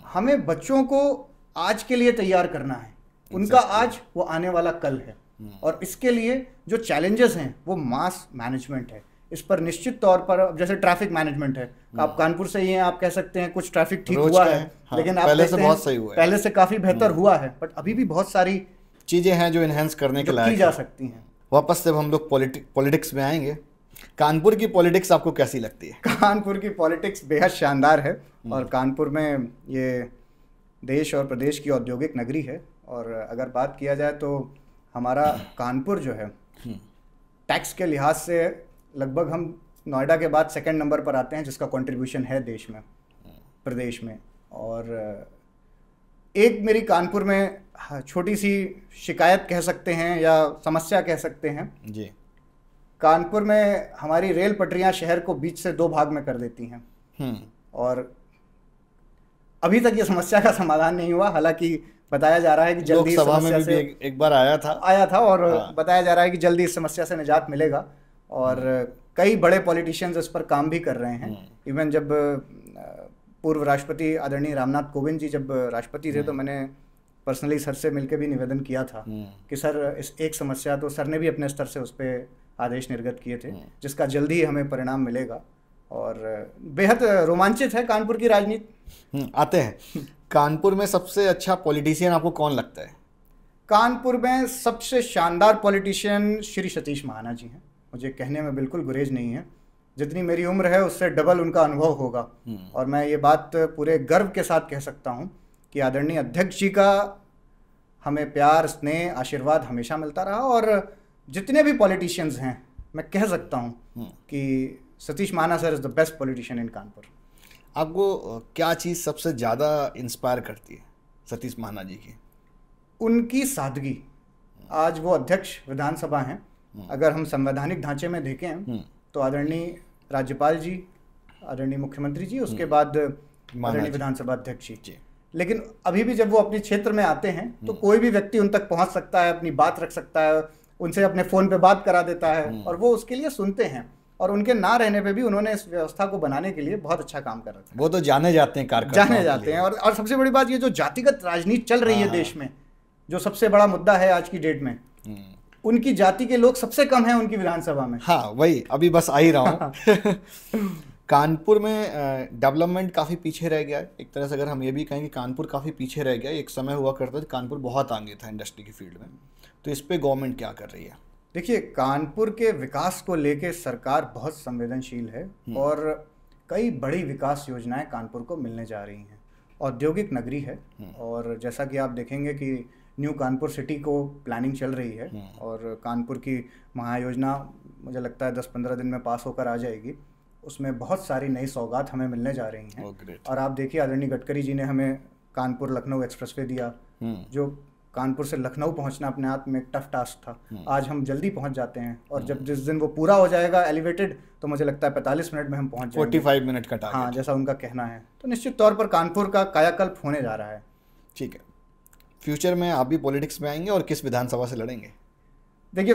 हमें बच्चों को आज के लिए तैयार करना है, उनका आज वो आने वाला कल है। और इसके लिए जो चैलेंजेस हैं वो मास मैनेजमेंट है। इस पर निश्चित तौर पर, जैसे ट्रैफिक मैनेजमेंट है, आप कानपुर से ही हैं, आप कह सकते हैं कुछ ट्रैफिक ठीक हुआ है, लेकिन आप पहले से बहुत सही हुआ है, पहले से काफ़ी बेहतर हुआ है, बट अभी भी बहुत सारी चीज़ें हैं जो इन्हेंस करने के लायक की जा सकती हैं। वापस से हम लोग पॉलिटिक्स में आएंगे। कानपुर की पॉलिटिक्स आपको कैसी लगती है? कानपुर की पॉलिटिक्स बेहद शानदार है, और कानपुर में ये देश और प्रदेश की औद्योगिक नगरी है। और अगर बात किया जाए तो हमारा कानपुर जो है, टैक्स के लिहाज से लगभग हम नोएडा के बाद 2nd नंबर पर आते हैं, जिसका कंट्रीब्यूशन है देश में, प्रदेश में। और एक मेरी कानपुर में छोटी सी शिकायत कह सकते हैं या समस्या कह सकते हैं जी। कानपुर में हमारी रेल पटरियां शहर को बीच से 2 भाग में कर देती हैं, और अभी तक ये समस्या का समाधान नहीं हुआ। हालांकि बताया जा रहा है कि जल्दी इस समस्या से एक बार आया था और बताया जा रहा है कि जल्दी इस समस्या से निजात मिलेगा। और कई बड़े पॉलिटिशियंस इस पर काम भी कर रहे हैं। इवन जब पूर्व राष्ट्रपति आदरणीय रामनाथ कोविंद जी जब राष्ट्रपति थे, तो मैंने पर्सनली सर से मिलकर भी निवेदन किया था कि सर इस एक समस्या, तो सर ने भी अपने स्तर से उस पर आदेश निर्गत किए थे, जिसका जल्दी ही हमें परिणाम मिलेगा। और बेहद रोमांचित है कानपुर की राजनीति। आते हैं, कानपुर में सबसे अच्छा पॉलिटिशियन आपको कौन लगता है? कानपुर में सबसे शानदार पॉलिटिशियन श्री सतीश महाना जी हैं। मुझे कहने में बिल्कुल गुरेज नहीं है। जितनी मेरी उम्र है उससे डबल उनका अनुभव होगा, और मैं ये बात पूरे गर्व के साथ कह सकता हूँ कि आदरणीय अध्यक्ष जी का हमें प्यार, स्नेह, आशीर्वाद हमेशा मिलता रहा। और जितने भी पॉलिटिशियंस हैं, मैं कह सकता हूँ कि Satish Mahana sir is the best politician in Kanpur. आपको क्या चीज़ सबसे ज़्यादा इंस्पायर करती है सतीश महाना जी की? उनकी सादगी। आज वो अध्यक्ष विधानसभा हैं। अगर हम संवैधानिक ढांचे में देखें तो आदरणीय राज्यपाल जी, आदरणीय मुख्यमंत्री जी, उसके बाद आदरणीय विधानसभा अध्यक्ष जी। लेकिन अभी भी जब वो अपने क्षेत्र में आते हैं तो कोई भी व्यक्ति उन तक पहुंच सकता है, अपनी बात रख सकता है, उनसे अपने फ़ोन पे बात करा देता है, और वो उसके लिए सुनते हैं। और उनके ना रहने पे भी उन्होंने इस व्यवस्था को बनाने के लिए बहुत अच्छा काम कर रखा है। वो तो जाने जाते हैं कार्यकर्ता, जाने जाते हैं। और सबसे बड़ी बात, ये जो जातिगत राजनीति चल रही है देश में, जो सबसे बड़ा मुद्दा है आज की डेट में, उनकी जाति के लोग सबसे कम हैं उनकी विधानसभा में। हाँ, वही अभी बस आ ही रहा हूँ। कानपुर में डेवलपमेंट काफ़ी पीछे रह गया है। एक तरह से अगर हम ये भी कहें कि कानपुर काफ़ी पीछे रह गया। एक समय हुआ करता था कानपुर बहुत आगे था इंडस्ट्री की फील्ड में, तो इस पे गवर्नमेंट क्या कर रही है? देखिए, कानपुर के विकास को लेके सरकार बहुत संवेदनशील है, और कई बड़ी विकास योजनाएं कानपुर को मिलने जा रही हैं। औद्योगिक नगरी है, और जैसा कि आप देखेंगे कि न्यू कानपुर सिटी को प्लानिंग चल रही है, और कानपुर की महायोजना मुझे लगता है 10-15 दिन में पास होकर आ जाएगी। उसमें बहुत सारी नई सौगात हमें मिलने जा रही हैं। और आप देखिए, आदरणीय गडकरी जी ने हमें कानपुर लखनऊ एक्सप्रेसवे दिया, जो कानपुर से लखनऊ पहुंचना अपने आप में एक टफ टास्क था। आज हम जल्दी पहुंच जाते हैं, और जब जिस दिन वो पूरा हो जाएगा एलिवेटेड, तो मुझे लगता है 45 मिनट में हम पहुंच जाएंगे। 45 मिनट का टारगेट, हाँ, जैसा उनका कहना है। तो निश्चित तौर पर कानपुर का कायाकल्प होने जा रहा है। ठीक है। फ्यूचर में आप भी पॉलिटिक्स में आएंगे और किस विधानसभा से लड़ेंगे? देखिए,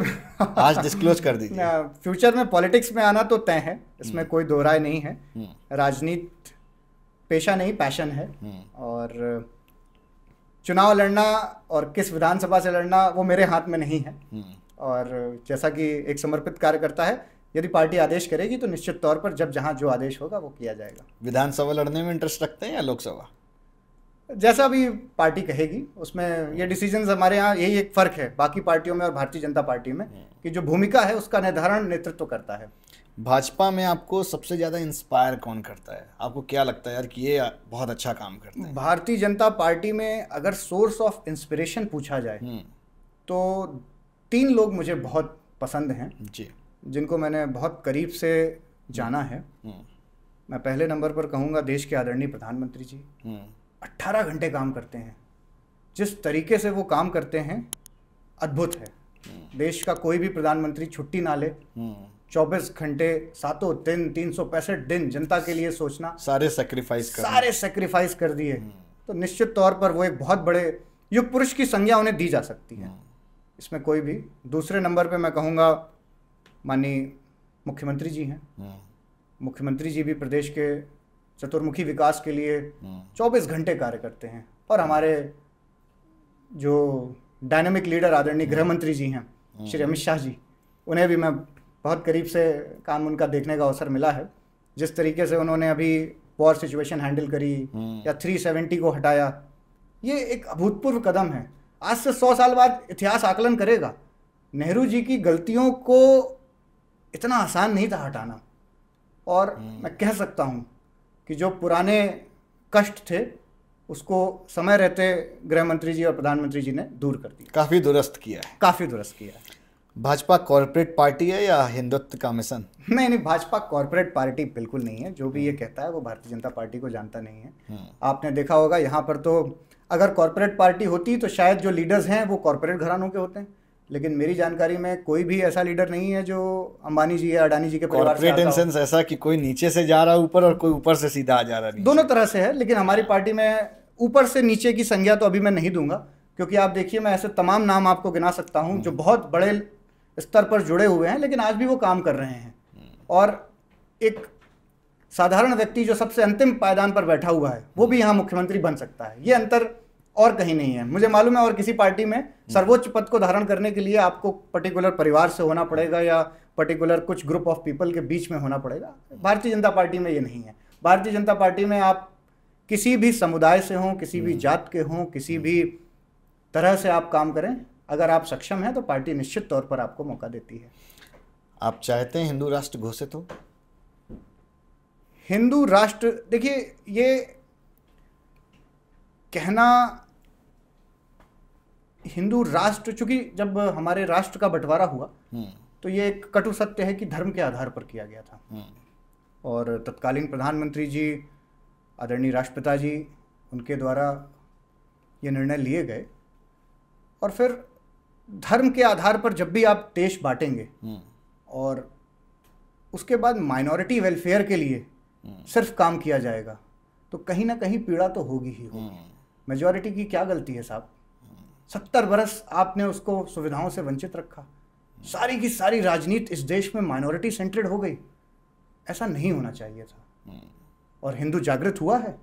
आज डिस्क्लोज कर दीजिए। फ्यूचर में पॉलिटिक्स में आना तो तय है, इसमें कोई दो राय नहीं है। राजनीति पेशा नहीं, पैशन है। और चुनाव लड़ना और किस विधानसभा से लड़ना वो मेरे हाथ में नहीं है। और जैसा कि एक समर्पित कार्यकर्ता है, यदि पार्टी आदेश करेगी तो निश्चित तौर पर जब जहां जो आदेश होगा वो किया जाएगा। विधानसभा लड़ने में इंटरेस्ट रखते हैं या लोकसभा? जैसा भी पार्टी कहेगी उसमें, ये डिसीजंस हमारे यहाँ, यही एक फ़र्क है बाकी पार्टियों में और भारतीय जनता पार्टी में, कि जो भूमिका है उसका निर्धारण नेतृत्व करता है। भाजपा में आपको सबसे ज़्यादा इंस्पायर कौन करता है? आपको क्या लगता है यार कि ये बहुत अच्छा काम करते हैं? भारतीय जनता पार्टी में अगर सोर्स ऑफ इंस्पिरेशन पूछा जाए तो 3 लोग मुझे बहुत पसंद हैं जी, जिनको मैंने बहुत करीब से जाना है। मैं पहले नंबर पर कहूँगा देश के आदरणीय प्रधानमंत्री जी। 18 घंटे काम करते हैं, जिस तरीके से वो काम करते हैं अद्भुत है। देश का कोई भी प्रधानमंत्री छुट्टी ना ले, 24 घंटे, 7 दिन, 365 दिन जनता के लिए सोचना, सारे सेक्रीफाइस कर दिए। तो निश्चित तौर पर वो एक बहुत बड़े युग पुरुष की संज्ञा उन्हें दी जा सकती है, इसमें कोई भी। दूसरे नंबर पे मैं कहूँगा माननीय मुख्यमंत्री जी हैं। मुख्यमंत्री जी भी प्रदेश के चतुर्मुखी विकास के लिए 24 घंटे कार्य करते हैं। और हमारे जो डायनामिक लीडर आदरणीय गृह मंत्री जी हैं श्री अमित शाह जी, उन्हें भी मैं बहुत करीब से काम उनका देखने का अवसर मिला है। जिस तरीके से उन्होंने अभी वॉर सिचुएशन हैंडल करी या 370 को हटाया, ये एक अभूतपूर्व कदम है। आज से 100 साल बाद इतिहास आकलन करेगा, नेहरू जी की गलतियों को इतना आसान नहीं था हटाना। और मैं कह सकता हूँ कि जो पुराने कष्ट थे उसको समय रहते गृह मंत्री जी और प्रधानमंत्री जी ने दूर कर दिया, काफ़ी दुरुस्त किया है। भाजपा कॉर्पोरेट पार्टी है या हिंदुत्व का मिशन? नहीं, भाजपा कॉर्पोरेट पार्टी बिल्कुल नहीं है। जो भी ये कहता है वो भारतीय जनता पार्टी को जानता नहीं है। आपने देखा होगा यहाँ पर तो अगर कॉर्पोरेट पार्टी होती तो शायद जो लीडर्स हैं वो कॉर्पोरेट घरानों के होते हैं, लेकिन मेरी जानकारी में कोई भी ऐसा लीडर नहीं है जो अंबानी जी या अडानी जी के परिवार से आता हो। कॉर्पोरेट ऐसा कि कोई नीचे से जा रहा है ऊपर और कोई ऊपर से सीधा आ जा रहा है, दोनों तरह से है। लेकिन हमारी पार्टी में ऊपर से नीचे की संज्ञा तो अभी मैं नहीं दूंगा, क्योंकि आप देखिए मैं ऐसे तमाम नाम आपको गिना सकता हूं जो बहुत बड़े स्तर पर जुड़े हुए हैं, लेकिन आज भी वो काम कर रहे हैं। और एक साधारण व्यक्ति जो सबसे अंतिम पायदान पर बैठा हुआ है वो भी यहाँ मुख्यमंत्री बन सकता है। ये अंतर और कहीं नहीं है। मुझे मालूम है और किसी पार्टी में सर्वोच्च पद को धारण करने के लिए आपको पर्टिकुलर परिवार से होना पड़ेगा या पर्टिकुलर कुछ ग्रुप ऑफ पीपल के बीच में होना पड़ेगा। भारतीय जनता पार्टी में ये नहीं है। भारतीय जनता पार्टी में आप किसी भी समुदाय से हों, किसी भी जात के हों, किसी भी तरह से आप काम करें, अगर आप सक्षम हैं तो पार्टी निश्चित तौर पर आपको मौका देती है। आप चाहते हैं हिंदू राष्ट्र घोषित हो? हिंदू राष्ट्र, देखिए ये कहना, हिंदू राष्ट्र, चूंकि जब हमारे राष्ट्र का बंटवारा हुआ तो ये एक कटु सत्य है कि धर्म के आधार पर किया गया था। और तत्कालीन प्रधानमंत्री जी, आदरणीय राष्ट्रपिता जी, उनके द्वारा ये निर्णय लिए गए। और फिर धर्म के आधार पर जब भी आप देश बांटेंगे और उसके बाद माइनॉरिटी वेलफेयर के लिए सिर्फ काम किया जाएगा तो कहीं ना कहीं पीड़ा तो होगी ही होगी। मेजॉरिटी की क्या गलती है साहब? 70 बरस आपने उसको सुविधाओं से वंचित रखा, सारी की सारी राजनीति इस देश में माइनॉरिटी सेंट्रेड हो गई। ऐसा नहीं होना चाहिए था। और हिंदू जागृत हुआ है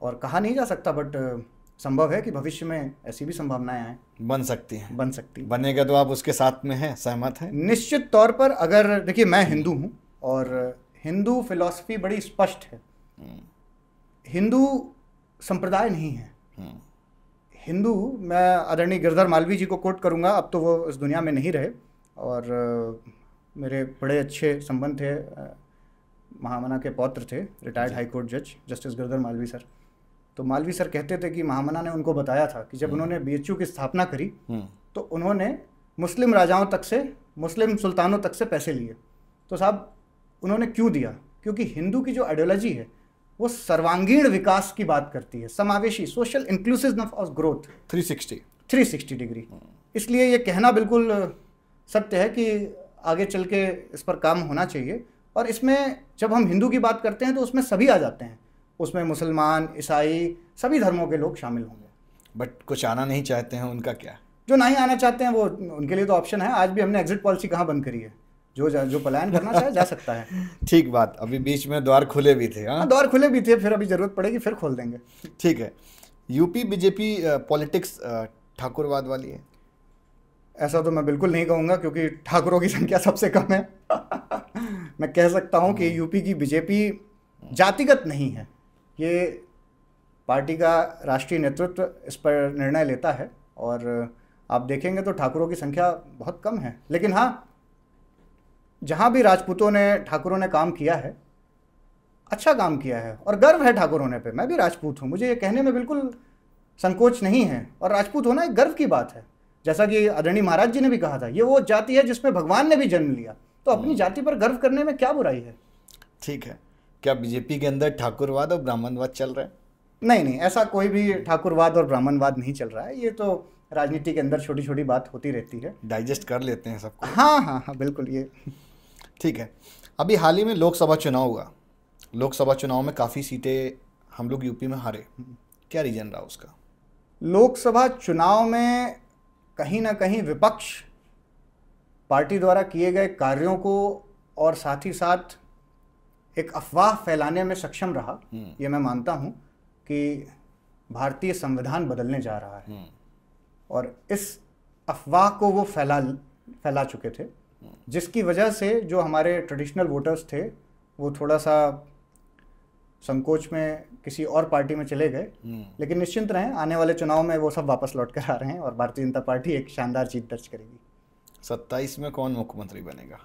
और कहा नहीं जा सकता, बट संभव है कि भविष्य में ऐसी भी संभावनाएं आए, बन सकती हैं। बन सकती बनेगा तो आप उसके साथ में हैं, सहमत हैं? निश्चित तौर पर। अगर देखिए, मैं हिंदू हूँ और हिंदू फिलॉसफी बड़ी स्पष्ट है। हिंदू संप्रदाय नहीं है। हिंदू, मैं आदरणीय गिरधर मालवीय जी को कोट करूँगा, अब तो वो इस दुनिया में नहीं रहे और मेरे बड़े अच्छे संबंध थे, महामना के पौत्र थे, रिटायर्ड हाई कोर्ट जज जस्टिस गिरधर मालवीय सर। तो मालवीय सर कहते थे कि महामना ने उनको बताया था कि जब उन्होंने बीएचयू की स्थापना करी तो उन्होंने मुस्लिम राजाओं तक से, मुस्लिम सुल्तानों तक से पैसे लिए। तो साहब उन्होंने क्यों दिया? क्योंकि हिंदू की जो आइडियोलॉजी है वो सर्वांगीण विकास की बात करती है, समावेशी, social inclusiveness of growth, 360 degree. इसलिए ये कहना बिल्कुल सत्य है कि आगे चल के इस पर काम होना चाहिए। और इसमें जब हम हिंदू की बात करते हैं तो उसमें सभी आ जाते हैं, उसमें मुसलमान, ईसाई, सभी धर्मों के लोग शामिल होंगे। बट कुछ आना नहीं चाहते हैं, उनका क्या? जो नहीं आना चाहते हैं वो, उनके लिए तो ऑप्शन है। आज भी हमने एग्जिट पॉलिसी कहाँ बंद करी है? जो पलायन करना चाहे जा सकता है। ठीक बात। अभी बीच में द्वार खुले भी थे। हाँ, द्वार खुले भी थे, फिर अभी जरूरत पड़ेगी फिर खोल देंगे। ठीक है। यूपी बीजेपी पॉलिटिक्स ठाकुरवाद वाली है? ऐसा तो मैं बिल्कुल नहीं कहूँगा, क्योंकि ठाकुरों की संख्या सबसे कम है। मैं कह सकता हूँ कि यूपी की बीजेपी जातिगत नहीं है। ये पार्टी का राष्ट्रीय नेतृत्व इस पर निर्णय लेता है और आप देखेंगे तो ठाकुरों की संख्या बहुत कम है। लेकिन हाँ, जहाँ भी राजपूतों ने, ठाकुरों ने काम किया है, अच्छा काम किया है और गर्व है ठाकुर होने पे। मैं भी राजपूत हूँ, मुझे ये कहने में बिल्कुल संकोच नहीं है। और राजपूत होना एक गर्व की बात है। जैसा कि आदरणीय महाराज जी ने भी कहा था, ये वो जाति है जिसमें भगवान ने भी जन्म लिया, तो अपनी जाति पर गर्व करने में क्या बुराई है? ठीक है। क्या बीजेपी के अंदर ठाकुरवाद और ब्राह्मणवाद चल रहा है? नहीं, ऐसा कोई भी ठाकुरवाद और ब्राह्मणवाद नहीं चल रहा है। ये तो राजनीति के अंदर छोटी छोटी बात होती रहती है, डाइजेस्ट कर लेते हैं सबको। हाँ, बिल्कुल। ये ठीक है। अभी हाल ही में लोकसभा चुनाव हुआ। लोकसभा चुनाव में काफ़ी सीटें हम लोग यूपी में हारे। क्या रीजन रहा उसका? लोकसभा चुनाव में कहीं ना कहीं विपक्ष पार्टी द्वारा किए गए कार्यों को और साथ ही साथ एक अफवाह फैलाने में सक्षम रहा। ये मैं मानता हूँ कि भारतीय संविधान बदलने जा रहा है और इस अफवाह को वो फैला चुके थे, जिसकी वजह से जो हमारे ट्रेडिशनल वोटर्स थे वो थोड़ा सा संकोच में किसी और पार्टी में चले गए। लेकिन निश्चिंत रहें, आने वाले चुनाव में वो सब वापस लौट कर आ रहे हैं और भारतीय जनता पार्टी एक शानदार जीत दर्ज करेगी। 27 में कौन मुख्यमंत्री बनेगा?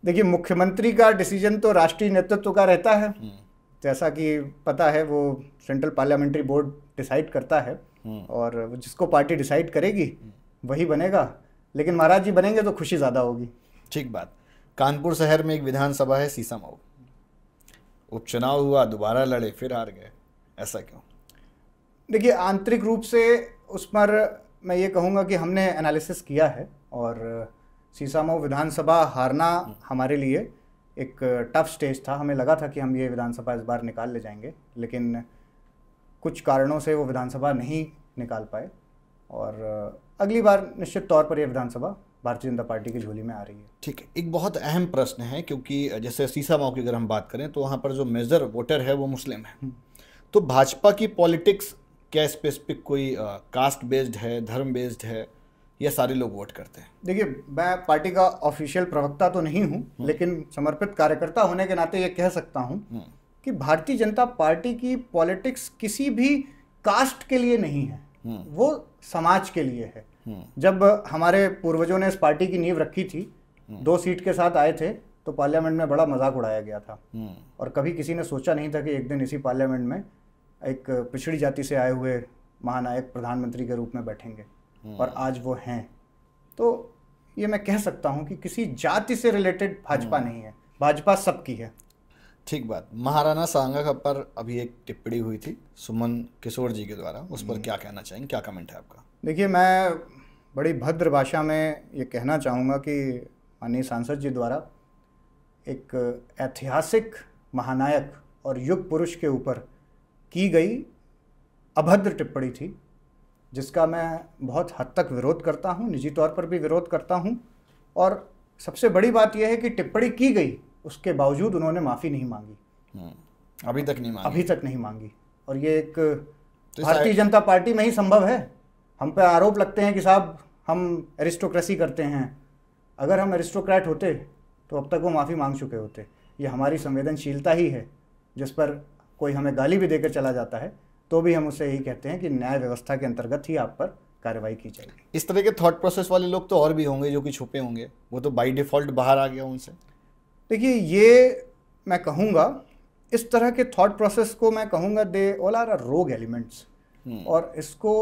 देखिए, मुख्यमंत्री का डिसीजन तो राष्ट्रीय नेतृत्व का रहता है। जैसा कि पता है, वो सेंट्रल पार्लियामेंट्री बोर्ड डिसाइड करता है और जिसको पार्टी डिसाइड करेगी वही बनेगा। लेकिन महाराज जी बनेंगे तो खुशी ज़्यादा होगी। ठीक बात। कानपुर शहर में एक विधानसभा है सीसामऊ, उपचुनाव हुआ, दोबारा लड़े, फिर हार गए, ऐसा क्यों? देखिए, आंतरिक रूप से उस पर मैं ये कहूँगा कि हमने एनालिसिस किया है और सीसामऊ विधानसभा हारना हमारे लिए एक टफ स्टेज था। हमें लगा था कि हम ये विधानसभा इस बार निकाल ले जाएंगे, लेकिन कुछ कारणों से वो विधानसभा नहीं निकाल पाए और अगली बार निश्चित तौर पर ये विधानसभा भारतीय जनता पार्टी की झोली में आ रही है। ठीक है। एक बहुत अहम प्रश्न है, क्योंकि जैसे सीसामऊ की अगर हम बात करें तो वहाँ पर जो मेजर वोटर है वो मुस्लिम है। तो भाजपा की पॉलिटिक्स क्या स्पेसिफिक कोई कास्ट बेस्ड है, धर्म बेस्ड है, या सारे लोग वोट करते हैं? देखिए, मैं पार्टी का ऑफिशियल प्रवक्ता तो नहीं हूँ, लेकिन समर्पित कार्यकर्ता होने के नाते ये कह सकता हूँ कि भारतीय जनता पार्टी की पॉलिटिक्स किसी भी कास्ट के लिए नहीं है, वो समाज के लिए है। जब हमारे पूर्वजों ने इस पार्टी की नींव रखी थी 2 सीट के साथ आए थे तो पार्लियामेंट में बड़ा मजाक उड़ाया गया था। और कभी किसी ने सोचा नहीं था कि एक दिन इसी पार्लियामेंट में एक पिछड़ी जाति से आए हुए महानायक प्रधानमंत्री के रूप में बैठेंगे, और आज वो हैं। तो ये मैं कह सकता हूँ कि किसी जाति से रिलेटेड भाजपा नहीं है, भाजपा सबकी है। ठीक बात। महाराणा सांगा पर अभी एक टिप्पणी हुई थी सुमन किशोर जी के द्वारा, उस पर क्या कहना चाहेंगे, क्या कमेंट है आपका? देखिए, मैं बड़ी भद्र भाषा में ये कहना चाहूँगा कि माननीय सांसद जी द्वारा एक ऐतिहासिक महानायक और युग पुरुष के ऊपर की गई अभद्र टिप्पणी थी, जिसका मैं बहुत हद तक विरोध करता हूँ, निजी तौर पर भी विरोध करता हूँ। और सबसे बड़ी बात यह है कि टिप्पणी की गई, उसके बावजूद उन्होंने माफ़ी नहीं मांगी, अभी तक नहीं मांगी। और ये एक भारतीय जनता पार्टी में ही संभव है। हम पे आरोप लगते हैं कि साहब हम एरिस्टोक्रेसी करते हैं। अगर हम एरिस्टोक्रेट होते तो अब तक वो माफ़ी मांग चुके होते। ये हमारी संवेदनशीलता ही है, जिस पर कोई हमें गाली भी देकर चला जाता है तो भी हम उससे यही कहते हैं कि न्याय व्यवस्था के अंतर्गत ही आप पर कार्रवाई की जाएगी। इस तरह के थॉट प्रोसेस वाले लोग तो और भी होंगे जो कि छुपे होंगे, वो तो बाय डिफ़ॉल्ट बाहर आ गया उनसे। देखिए, ये मैं कहूँगा, इस तरह के थॉट प्रोसेस को मैं कहूँगा दे ऑल आर रोग एलिमेंट्स, और इसको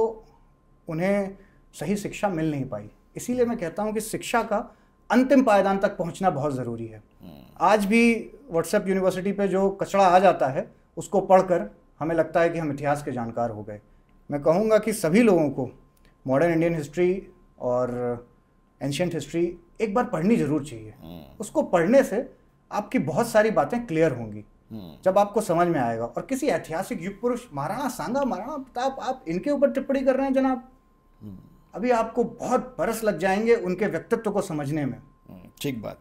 उन्हें सही शिक्षा मिल नहीं पाई। इसीलिए मैं कहता हूँ कि शिक्षा का अंतिम पायदान तक पहुँचना बहुत ज़रूरी है। आज भी व्हाट्सएप यूनिवर्सिटी पे जो कचरा आ जाता है उसको पढ़कर हमें लगता है कि हम इतिहास के जानकार हो गए। मैं कहूँगा कि सभी लोगों को मॉडर्न इंडियन हिस्ट्री और एंशिएंट हिस्ट्री एक बार पढ़नी ज़रूर चाहिए। उसको पढ़ने से आपकी बहुत सारी बातें क्लियर होंगी, जब आपको समझ में आएगा। और किसी ऐतिहासिक युग पुरुष महाराणा सांगा, महाराणा प्रताप, आप इनके ऊपर टिप्पणी कर रहे हैं जनाब, अभी आपको बहुत बरस लग जाएंगे उनके व्यक्तित्व को समझने में। ठीक बात।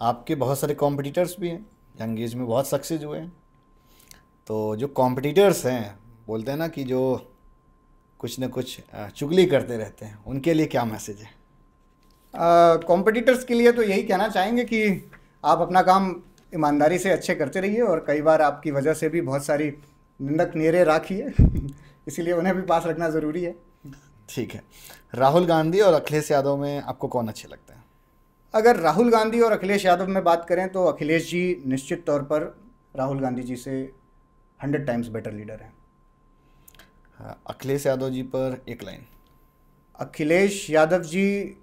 आपके बहुत सारे कॉम्पिटिटर्स भी हैं, यंग एज में बहुत सक्सेस हुए हैं। तो जो कॉम्पिटिटर्स हैं, बोलते हैं ना कि जो कुछ न कुछ चुगली करते रहते हैं, उनके लिए क्या मैसेज है? कॉम्पिटिटर्स के लिए तो यही कहना चाहेंगे कि आप अपना काम ईमानदारी से अच्छे करते रहिए, और कई बार आपकी वजह से भी बहुत सारी निंदक नियरें राखी है इसीलिए उन्हें भी पास रखना ज़रूरी है। ठीक है। राहुल गांधी और अखिलेश यादव में आपको कौन अच्छे लगते हैं? अगर राहुल गांधी और अखिलेश यादव में बात करें तो अखिलेश जी निश्चित तौर पर राहुल गांधी जी से 100 टाइम्स बेटर लीडर हैं। हाँ, अखिलेश यादव जी पर एक लाइन। अखिलेश यादव जी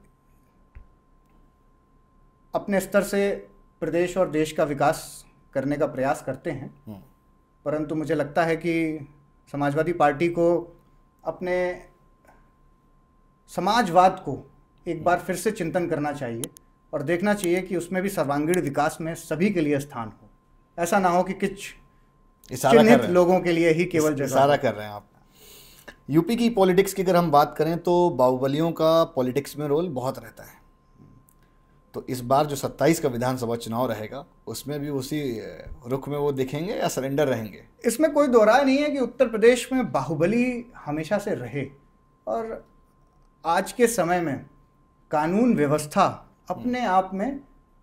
अपने स्तर से प्रदेश और देश का विकास करने का प्रयास करते हैं, परंतु मुझे लगता है कि समाजवादी पार्टी को अपने समाजवाद को एक बार फिर से चिंतन करना चाहिए और देखना चाहिए कि उसमें भी सर्वांगीण विकास में सभी के लिए स्थान हो। ऐसा ना हो कि कुछ चिन्हित लोगों के लिए ही केवल जगह। इशारा कर रहे हैं आप। यूपी की पॉलिटिक्स की अगर हम बात करें तो बाहुबलियों का पॉलिटिक्स में रोल बहुत रहता है। तो इस बार जो 27 का विधानसभा चुनाव रहेगा, उसमें भी उसी रुख में वो दिखेंगे या सरेंडर रहेंगे? इसमें कोई दो राय नहीं है कि उत्तर प्रदेश में बाहुबली हमेशा से रहे, और आज के समय में कानून व्यवस्था अपने आप में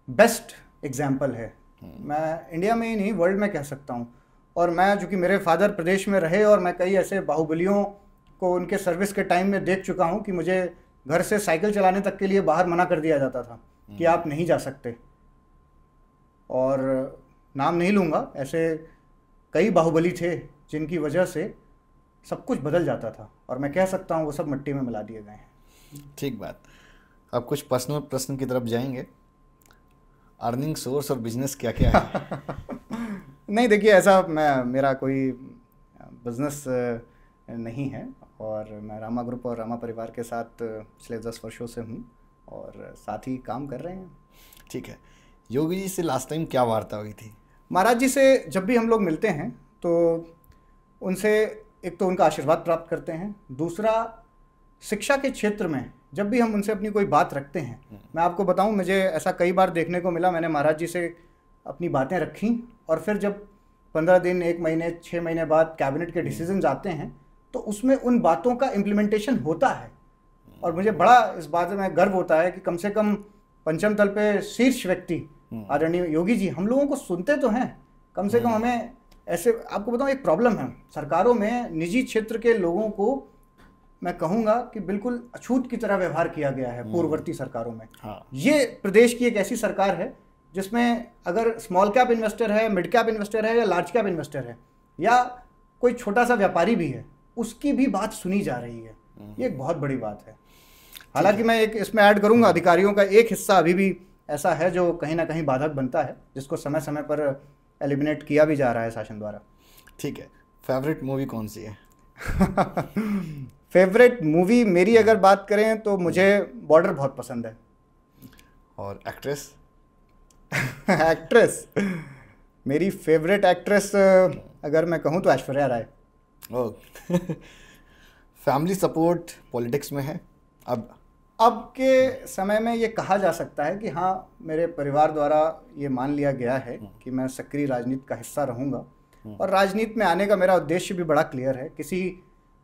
बेस्ट एग्जाम्पल है। मैं इंडिया में ही नहीं, वर्ल्ड में कह सकता हूँ। और मैं, जो कि मेरे फादर प्रदेश में रहे, और मैं कई ऐसे बाहुबलियों को उनके सर्विस के टाइम में देख चुका हूँ कि मुझे घर से साइकिल चलाने तक के लिए बाहर मना कर दिया जाता था कि आप नहीं जा सकते। और नाम नहीं लूँगा, ऐसे कई बाहुबली थे जिनकी वजह से सब कुछ बदल जाता था, और मैं कह सकता हूँ वो सब मिट्टी में मिला दिए गए हैं। ठीक बात। अब कुछ पर्सनल प्रश्न की तरफ जाएंगे। अर्निंग सोर्स और बिजनेस क्या क्या है? नहीं, देखिए, ऐसा मेरा कोई बिजनेस नहीं है, और मैं रामा ग्रुप और रामा परिवार के साथ पिछले 10 वर्षों से हूँ और साथ ही काम कर रहे हैं। ठीक है। योगी जी से लास्ट टाइम क्या वार्ता हुई थी? महाराज जी से जब भी हम लोग मिलते हैं तो उनसे एक तो उनका आशीर्वाद प्राप्त करते हैं, दूसरा शिक्षा के क्षेत्र में जब भी हम उनसे अपनी कोई बात रखते हैं, मैं आपको बताऊं, मुझे ऐसा कई बार देखने को मिला, मैंने महाराज जी से अपनी बातें रखी, और फिर जब 15 दिन, 1 महीने, 6 महीने बाद कैबिनेट के डिसीजन आते हैं तो उसमें उन बातों का इम्प्लीमेंटेशन होता है। और मुझे बड़ा इस बात में गर्व होता है कि कम से कम पंचम तल पे शीर्ष व्यक्ति आदरणीय योगी जी हम लोगों को सुनते तो हैं, कम से कम हमें ऐसे। आपको बताऊं, एक प्रॉब्लम है सरकारों में, निजी क्षेत्र के लोगों को मैं कहूँगा कि बिल्कुल अछूत की तरह व्यवहार किया गया है पूर्ववर्ती सरकारों में। हाँ। ये प्रदेश की एक ऐसी सरकार है जिसमें अगर स्मॉल कैप इन्वेस्टर है, मिड कैप इन्वेस्टर है या लार्ज कैप इन्वेस्टर है या कोई छोटा सा व्यापारी भी है, उसकी भी बात सुनी जा रही है। ये एक बहुत बड़ी बात है। हालांकि मैं एक इसमें ऐड करूंगा, अधिकारियों का एक हिस्सा अभी भी ऐसा है जो कहीं ना कहीं बाधक बनता है, जिसको समय समय पर एलिमिनेट किया भी जा रहा है शासन द्वारा। ठीक है, फेवरेट मूवी कौन सी है? फेवरेट मूवी मेरी अगर बात करें तो मुझे बॉर्डर बहुत पसंद है। और एक्ट्रेस? एक्ट्रेस, मेरी फेवरेट एक्ट्रेस अगर मैं कहूँ तो ऐश्वर्या राय। ओह। फैमिली सपोर्ट पॉलिटिक्स में है अब के समय में ये कहा जा सकता है कि हाँ, मेरे परिवार द्वारा ये मान लिया गया है कि मैं सक्रिय राजनीति का हिस्सा रहूँगा। और राजनीति में आने का मेरा उद्देश्य भी बड़ा क्लियर है, किसी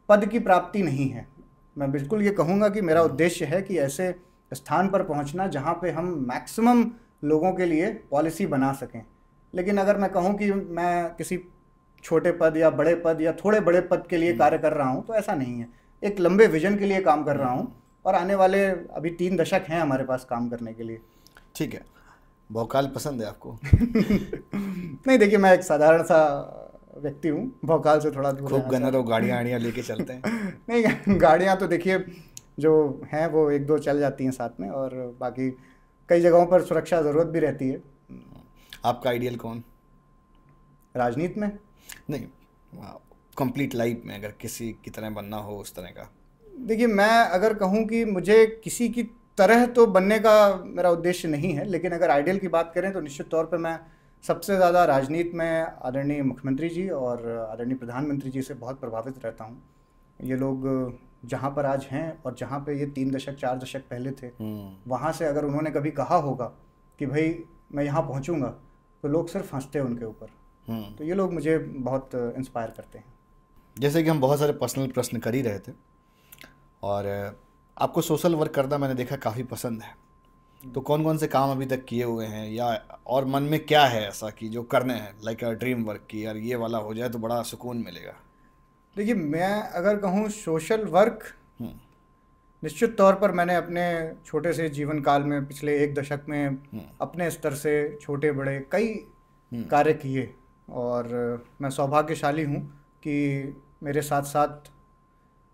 पद की प्राप्ति नहीं है। मैं बिल्कुल ये कहूँगा कि मेरा उद्देश्य है कि ऐसे स्थान पर पहुँचना जहाँ पे हम मैक्सिमम लोगों के लिए पॉलिसी बना सकें। लेकिन अगर मैं कहूँ कि मैं किसी छोटे पद या बड़े पद या थोड़े बड़े पद के लिए कार्य कर रहा हूँ, तो ऐसा नहीं है। एक लंबे विजन के लिए काम कर रहा हूँ और आने वाले अभी 3 दशक हैं हमारे पास काम करने के लिए। ठीक है, भौकाल पसंद है आपको? नहीं, देखिए मैं एक साधारण सा व्यक्ति हूँ, भौकाल से थोड़ा दूर। खूब गनर और गाड़ियाँ लेके चलते हैं? नहीं, गाड़ियाँ तो देखिए जो हैं वो 1-2 चल जाती हैं साथ में, और बाकी कई जगहों पर सुरक्षा ज़रूरत भी रहती है। आपका आइडियल कौन? राजनीति में नहीं, कंप्लीट लाइफ में अगर किसी की तरह बनना हो, उस तरह का। देखिए, मैं अगर कहूँ कि मुझे किसी की तरह तो बनने का मेरा उद्देश्य नहीं है, लेकिन अगर आइडियल की बात करें तो निश्चित तौर पे मैं सबसे ज़्यादा राजनीति में आदरणीय मुख्यमंत्री जी और आदरणीय प्रधानमंत्री जी से बहुत प्रभावित रहता हूँ। ये लोग जहाँ पर आज हैं और जहाँ पे ये 3 दशक 4 दशक पहले थे, वहाँ से अगर उन्होंने कभी कहा होगा कि भाई मैं यहाँ पहुँचूँगा, तो लोग सिर्फ हंसते हैं उनके ऊपर। तो ये लोग मुझे बहुत इंस्पायर करते हैं। जैसे कि हम बहुत सारे पर्सनल प्रश्न कर ही रहे थे, और आपको सोशल वर्क करना मैंने देखा काफ़ी पसंद है, तो कौन कौन से काम अभी तक किए हुए हैं, या और मन में क्या है ऐसा कि जो करने हैं, लाइक ड्रीम वर्क की यार ये वाला हो जाए तो बड़ा सुकून मिलेगा? देखिए, मैं अगर कहूँ सोशल वर्क, निश्चित तौर पर मैंने अपने छोटे से जीवन काल में पिछले 1 दशक में अपने स्तर से छोटे बड़े कई कार्य किए, और मैं सौभाग्यशाली हूँ कि मेरे साथ साथ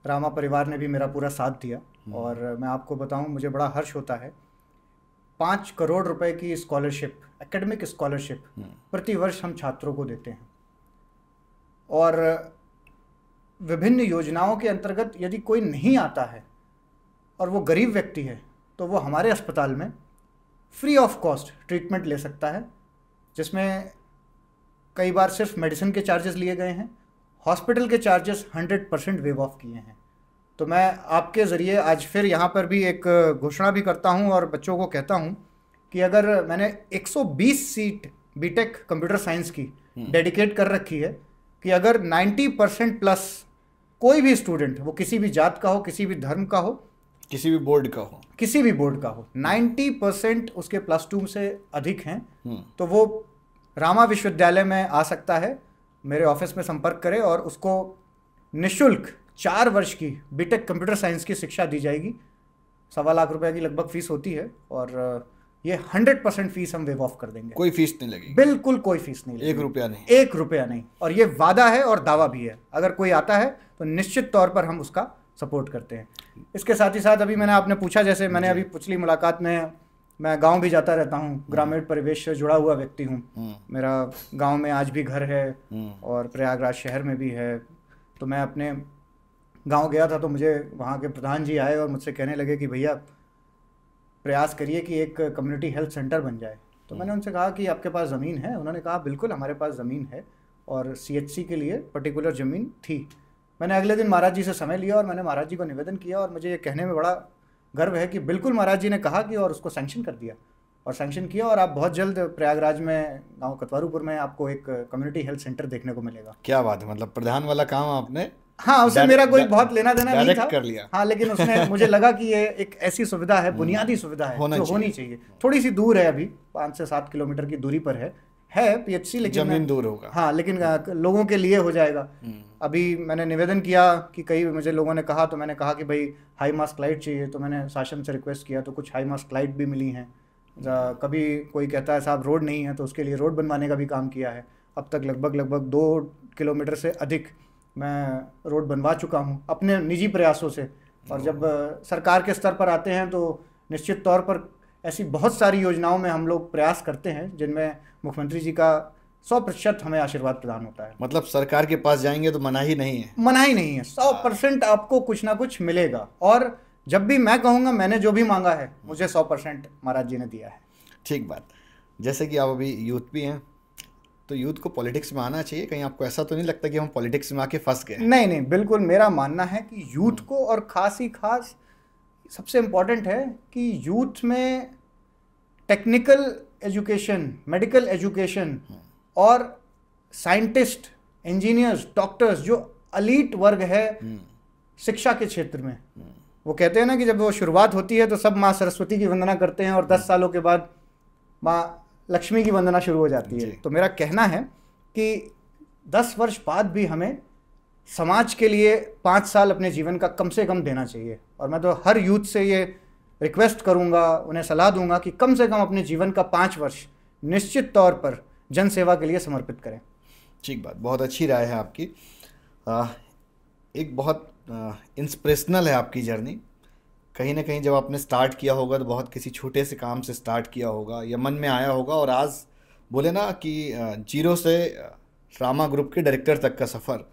रामा परिवार ने भी मेरा पूरा साथ दिया। और मैं आपको बताऊं, मुझे बड़ा हर्ष होता है, 5 करोड़ रुपए की स्कॉलरशिप, एकेडमिक स्कॉलरशिप प्रति वर्ष हम छात्रों को देते हैं। और विभिन्न योजनाओं के अंतर्गत यदि कोई नहीं आता है और वो गरीब व्यक्ति है, तो वो हमारे अस्पताल में फ्री ऑफ कॉस्ट ट्रीटमेंट ले सकता है, जिसमें कई बार सिर्फ मेडिसिन के चार्जेस लिए गए हैं, हॉस्पिटल के चार्जेस 100% वेव ऑफ किए हैं। तो मैं आपके ज़रिए आज फिर यहाँ पर भी एक घोषणा भी करता हूँ और बच्चों को कहता हूँ कि अगर मैंने 120 सीट बीटेक कंप्यूटर साइंस की डेडिकेट कर रखी है कि अगर 90% प्लस कोई भी स्टूडेंट, वो किसी भी जात का हो, किसी भी धर्म का हो, किसी भी बोर्ड का हो, 90% उसके +2 से अधिक हैं, तो वो रामा विश्वविद्यालय में आ सकता है, मेरे ऑफिस में संपर्क करे और उसको निःशुल्क 4 वर्ष की बीटेक कंप्यूटर साइंस की शिक्षा दी जाएगी। 1.25 लाख रुपए की लगभग फीस होती है, और ये 100% फीस हम वेव ऑफ कर देंगे। कोई फीस नहीं लगेगी? बिल्कुल कोई फीस नहीं लगेगी, 1 रुपया नहीं। 1 रुपया नहीं। और ये वादा है और दावा भी है, अगर कोई आता है तो निश्चित तौर पर हम उसका सपोर्ट करते हैं। इसके साथ ही साथ अभी मैंने आपने पूछा, जैसे मैंने अभी पिछली मुलाकात में, मैं गांव भी जाता रहता हूँ, ग्रामीण परिवेश से जुड़ा हुआ व्यक्ति हूँ। मेरा गांव में आज भी घर है और प्रयागराज शहर में भी है। तो मैं अपने गांव गया था, तो मुझे वहाँ के प्रधान जी आए और मुझसे कहने लगे कि भैया प्रयास करिए कि एक कम्युनिटी हेल्थ सेंटर बन जाए। तो मैंने उनसे कहा कि आपके पास ज़मीन है? उन्होंने कहा बिल्कुल हमारे पास ज़मीन है, और CHC के लिए पर्टिकुलर ज़मीन थी। मैंने अगले दिन महाराज जी से समय लिया और मैंने महाराज जी को निवेदन किया, और मुझे ये कहने में बड़ा गर्व है कि बिल्कुल महाराज जी ने कहा कि, और उसको सैंक्शन कर दिया और सैंक्शन किया, और आप बहुत जल्द प्रयागराज में गांव कतवारूपुर में आपको एक कम्युनिटी हेल्थ सेंटर देखने को मिलेगा। क्या बात है, मतलब प्रधान वाला काम आपने, हाँ, उससे मेरा कोई बहुत लेना देना नहीं था, कर लिया। हाँ, लेकिन उसने मुझे लगा कि ये एक ऐसी सुविधा है, बुनियादी सुविधा है जो होनी चाहिए। थोड़ी सी दूर है, अभी 5 से 7 किलोमीटर की दूरी पर है, है पीएचसी, लेकिन जमीन दूर होगा। हाँ, लेकिन लोगों के लिए हो जाएगा। अभी मैंने निवेदन किया कि कई मुझे लोगों ने कहा, तो मैंने कहा कि भाई हाई मास्ट लाइट चाहिए, तो मैंने शासन से रिक्वेस्ट किया, तो कुछ हाई मास्ट लाइट भी मिली हैं। कभी कोई कहता है साहब रोड नहीं है, तो उसके लिए रोड बनवाने का भी काम किया है। अब तक लगभग 2 किलोमीटर से अधिक मैं रोड बनवा चुका हूँ अपने निजी प्रयासों से। और जब सरकार के स्तर पर आते हैं तो निश्चित तौर पर ऐसी बहुत सारी योजनाओं में हम लोग प्रयास करते हैं जिनमें मुख्यमंत्री जी का 100% हमें आशीर्वाद प्रदान होता है। मतलब सरकार के पास जाएंगे तो मनाही नहीं है? मनाही नहीं है, 100% आपको कुछ ना कुछ मिलेगा। और जब भी मैं कहूँगा मैंने जो भी मांगा है, मुझे 100% महाराज जी ने दिया है। ठीक बात। जैसे कि आप अभी यूथ भी हैं, तो यूथ को पॉलिटिक्स में आना चाहिए। कहीं आपको ऐसा तो नहीं लगता कि हम पॉलिटिक्स में आके फंस गए? नहीं नहीं, बिल्कुल मेरा मानना है कि यूथ को, और खास सबसे इम्पॉर्टेंट है कि यूथ में टेक्निकल एजुकेशन, मेडिकल एजुकेशन और साइंटिस्ट, इंजीनियर्स, डॉक्टर्स, जो अलीट वर्ग है शिक्षा के क्षेत्र में, वो कहते हैं ना कि जब वो शुरुआत होती है तो सब माँ सरस्वती की वंदना करते हैं और 10 सालों के बाद माँ लक्ष्मी की वंदना शुरू हो जाती है। तो मेरा कहना है कि 10 वर्ष बाद भी हमें समाज के लिए 5 साल अपने जीवन का कम से कम देना चाहिए। और मैं तो हर यूथ से ये रिक्वेस्ट करूँगा, उन्हें सलाह दूंगा कि कम से कम अपने जीवन का 5 वर्ष निश्चित तौर पर जन सेवा के लिए समर्पित करें। ठीक बात, बहुत अच्छी राय है आपकी। एक बहुत इंस्पिरेशनल है आपकी जर्नी। कहीं ना कहीं जब आपने स्टार्ट किया होगा तो बहुत किसी छोटे से काम से स्टार्ट किया होगा, या मन में आया होगा, और आज बोले ना कि जीरो से ड्रामा ग्रुप के डायरेक्टर तक का सफ़र,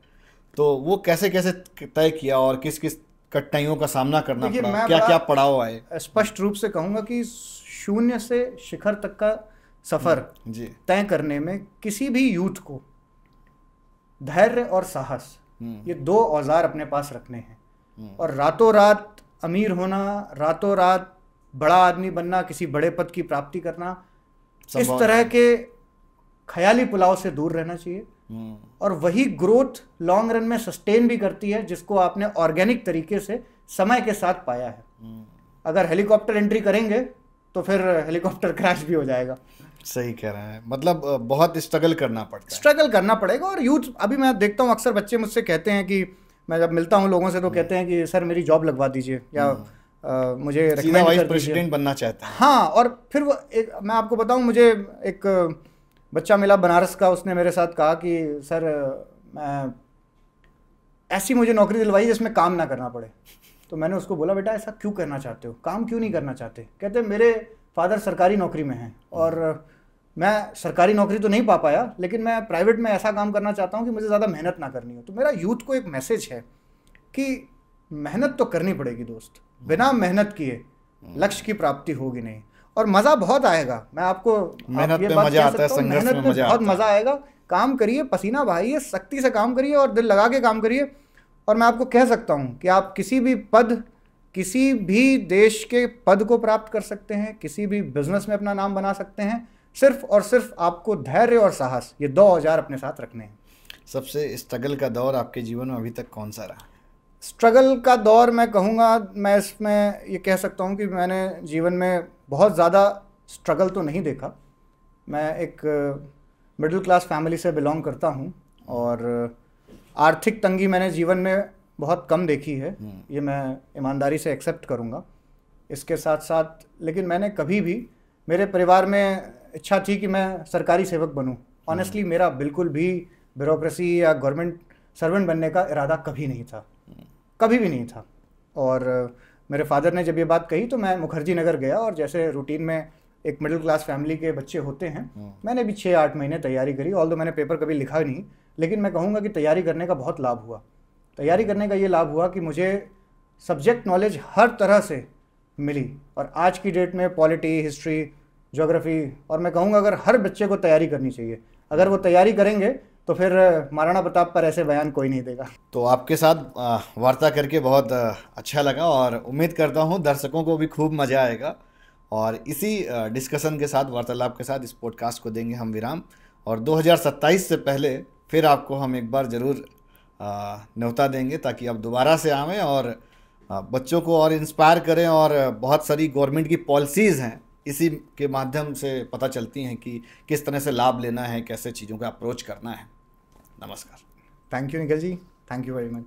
तो वो कैसे कैसे तय किया और किस किस कठिनाइयों का सामना करना पड़ा, क्या क्या पड़ाव आए? स्पष्ट रूप से कहूँगा कि शून्य से शिखर तक का सफ़र तय करने में किसी भी यूथ को धैर्य और साहस, ये 2 औजार अपने पास रखने हैं। और रातों रात अमीर होना, रातों रात बड़ा आदमी बनना, किसी बड़े पद की प्राप्ति करना, इस तरह के ख्याली पुलाव से दूर रहना चाहिए। और वही ग्रोथ लॉन्ग रन में सस्टेन भी करती है, जिसको आपने ऑर्गेनिक तरीके से समय के साथ पाया है। अगर हेलीकॉप्टर एंट्री करेंगे तो फिर हेलीकॉप्टर क्रैश भी हो जाएगा। सही कह रहे हैं, मतलब बहुत स्ट्रगल करना पड़ता है। स्ट्रगल करना पड़ेगा। और यूथ, अभी मैं देखता हूँ अक्सर बच्चे मुझसे कहते हैं कि मैं जब मिलता हूँ लोगों से तो कहते हैं कि सर मेरी जॉब लगवा दीजिए, या मुझे रेकमेंड कर दीजिए, प्रेसिडेंट बनना चाहता है। हाँ, और फिर वो मैं आपको बताऊँ, मुझे एक बच्चा मिला बनारस का, उसने मेरे साथ कहा कि सर मैं ऐसी मुझे नौकरी दिलवाई जिसमें काम ना करना पड़े। तो मैंने उसको बोला बेटा ऐसा क्यों करना चाहते हो, काम क्यों नहीं करना चाहते? कहते मेरे फादर सरकारी नौकरी में हैं और मैं सरकारी नौकरी तो नहीं पा पाया, लेकिन मैं प्राइवेट में ऐसा काम करना चाहता हूँ कि मुझे ज़्यादा मेहनत ना करनी हो। तो मेरा यूथ को एक मैसेज है कि मेहनत तो करनी पड़ेगी दोस्त, बिना मेहनत किए लक्ष्य की प्राप्ति होगी नहीं। और मज़ा बहुत आएगा, मैं आपको मेहनत में मज़ा आता है, संघर्ष में मज़ा बहुत मज़ा आएगा। काम करिए, पसीना बहाइए, सख्ती से काम करिए और दिल लगा के काम करिए। और मैं आपको कह सकता हूँ कि आप किसी भी पद, किसी भी देश के पद को प्राप्त कर सकते हैं, किसी भी बिजनेस में अपना नाम बना सकते हैं। सिर्फ और सिर्फ आपको धैर्य और साहस, ये 2 औजार अपने साथ रखने हैं। सबसे स्ट्रगल का दौर आपके जीवन में अभी तक कौन सा रहा? स्ट्रगल का दौर मैं कहूँगा, मैं इसमें ये कह सकता हूँ कि मैंने जीवन में बहुत ज़्यादा स्ट्रगल तो नहीं देखा। मैं एक मिडिल क्लास फैमिली से बिलोंग करता हूँ और आर्थिक तंगी मैंने जीवन में बहुत कम देखी है, ये मैं ईमानदारी से एक्सेप्ट करूँगा। इसके साथ साथ लेकिन मैंने कभी भी, मेरे परिवार में इच्छा थी कि मैं सरकारी सेवक बनूं। ऑनेस्टली मेरा बिल्कुल भी ब्यूरोक्रेसी या गवर्नमेंट सर्वेंट बनने का इरादा कभी नहीं था, कभी भी नहीं था। और मेरे फादर ने जब ये बात कही तो मैं मुखर्जी नगर गया, और जैसे रूटीन में एक मिडिल क्लास फैमिली के बच्चे होते हैं, मैंने भी 6-8 महीने तैयारी करी। ऑल्दो मैंने पेपर कभी लिखा नहीं, लेकिन मैं कहूँगा कि तैयारी करने का बहुत लाभ हुआ। तैयारी करने का ये लाभ हुआ कि मुझे सब्जेक्ट नॉलेज हर तरह से मिली। और आज की डेट में पॉलिटी, हिस्ट्री, ज्योग्राफी, और मैं कहूँगा अगर हर बच्चे को तैयारी करनी चाहिए। अगर वो तैयारी करेंगे तो फिर महाराणा प्रताप पर ऐसे बयान कोई नहीं देगा। तो आपके साथ वार्ता करके बहुत अच्छा लगा, और उम्मीद करता हूँ दर्शकों को भी खूब मज़ा आएगा। और इसी डिस्कशन के साथ, वार्तालाप के साथ इस पॉडकास्ट को देंगे हम विराम। और 2027 से पहले फिर आपको हम एक बार ज़रूर न्योता देंगे, ताकि आप दोबारा से आवें और बच्चों को और इंस्पायर करें। और बहुत सारी गवर्नमेंट की पॉलिसीज़ हैं, इसी के माध्यम से पता चलती हैं कि किस तरह से लाभ लेना है, कैसे चीज़ों का अप्रोच करना है। नमस्कार। Thank you Nikhil ji, thank you very much.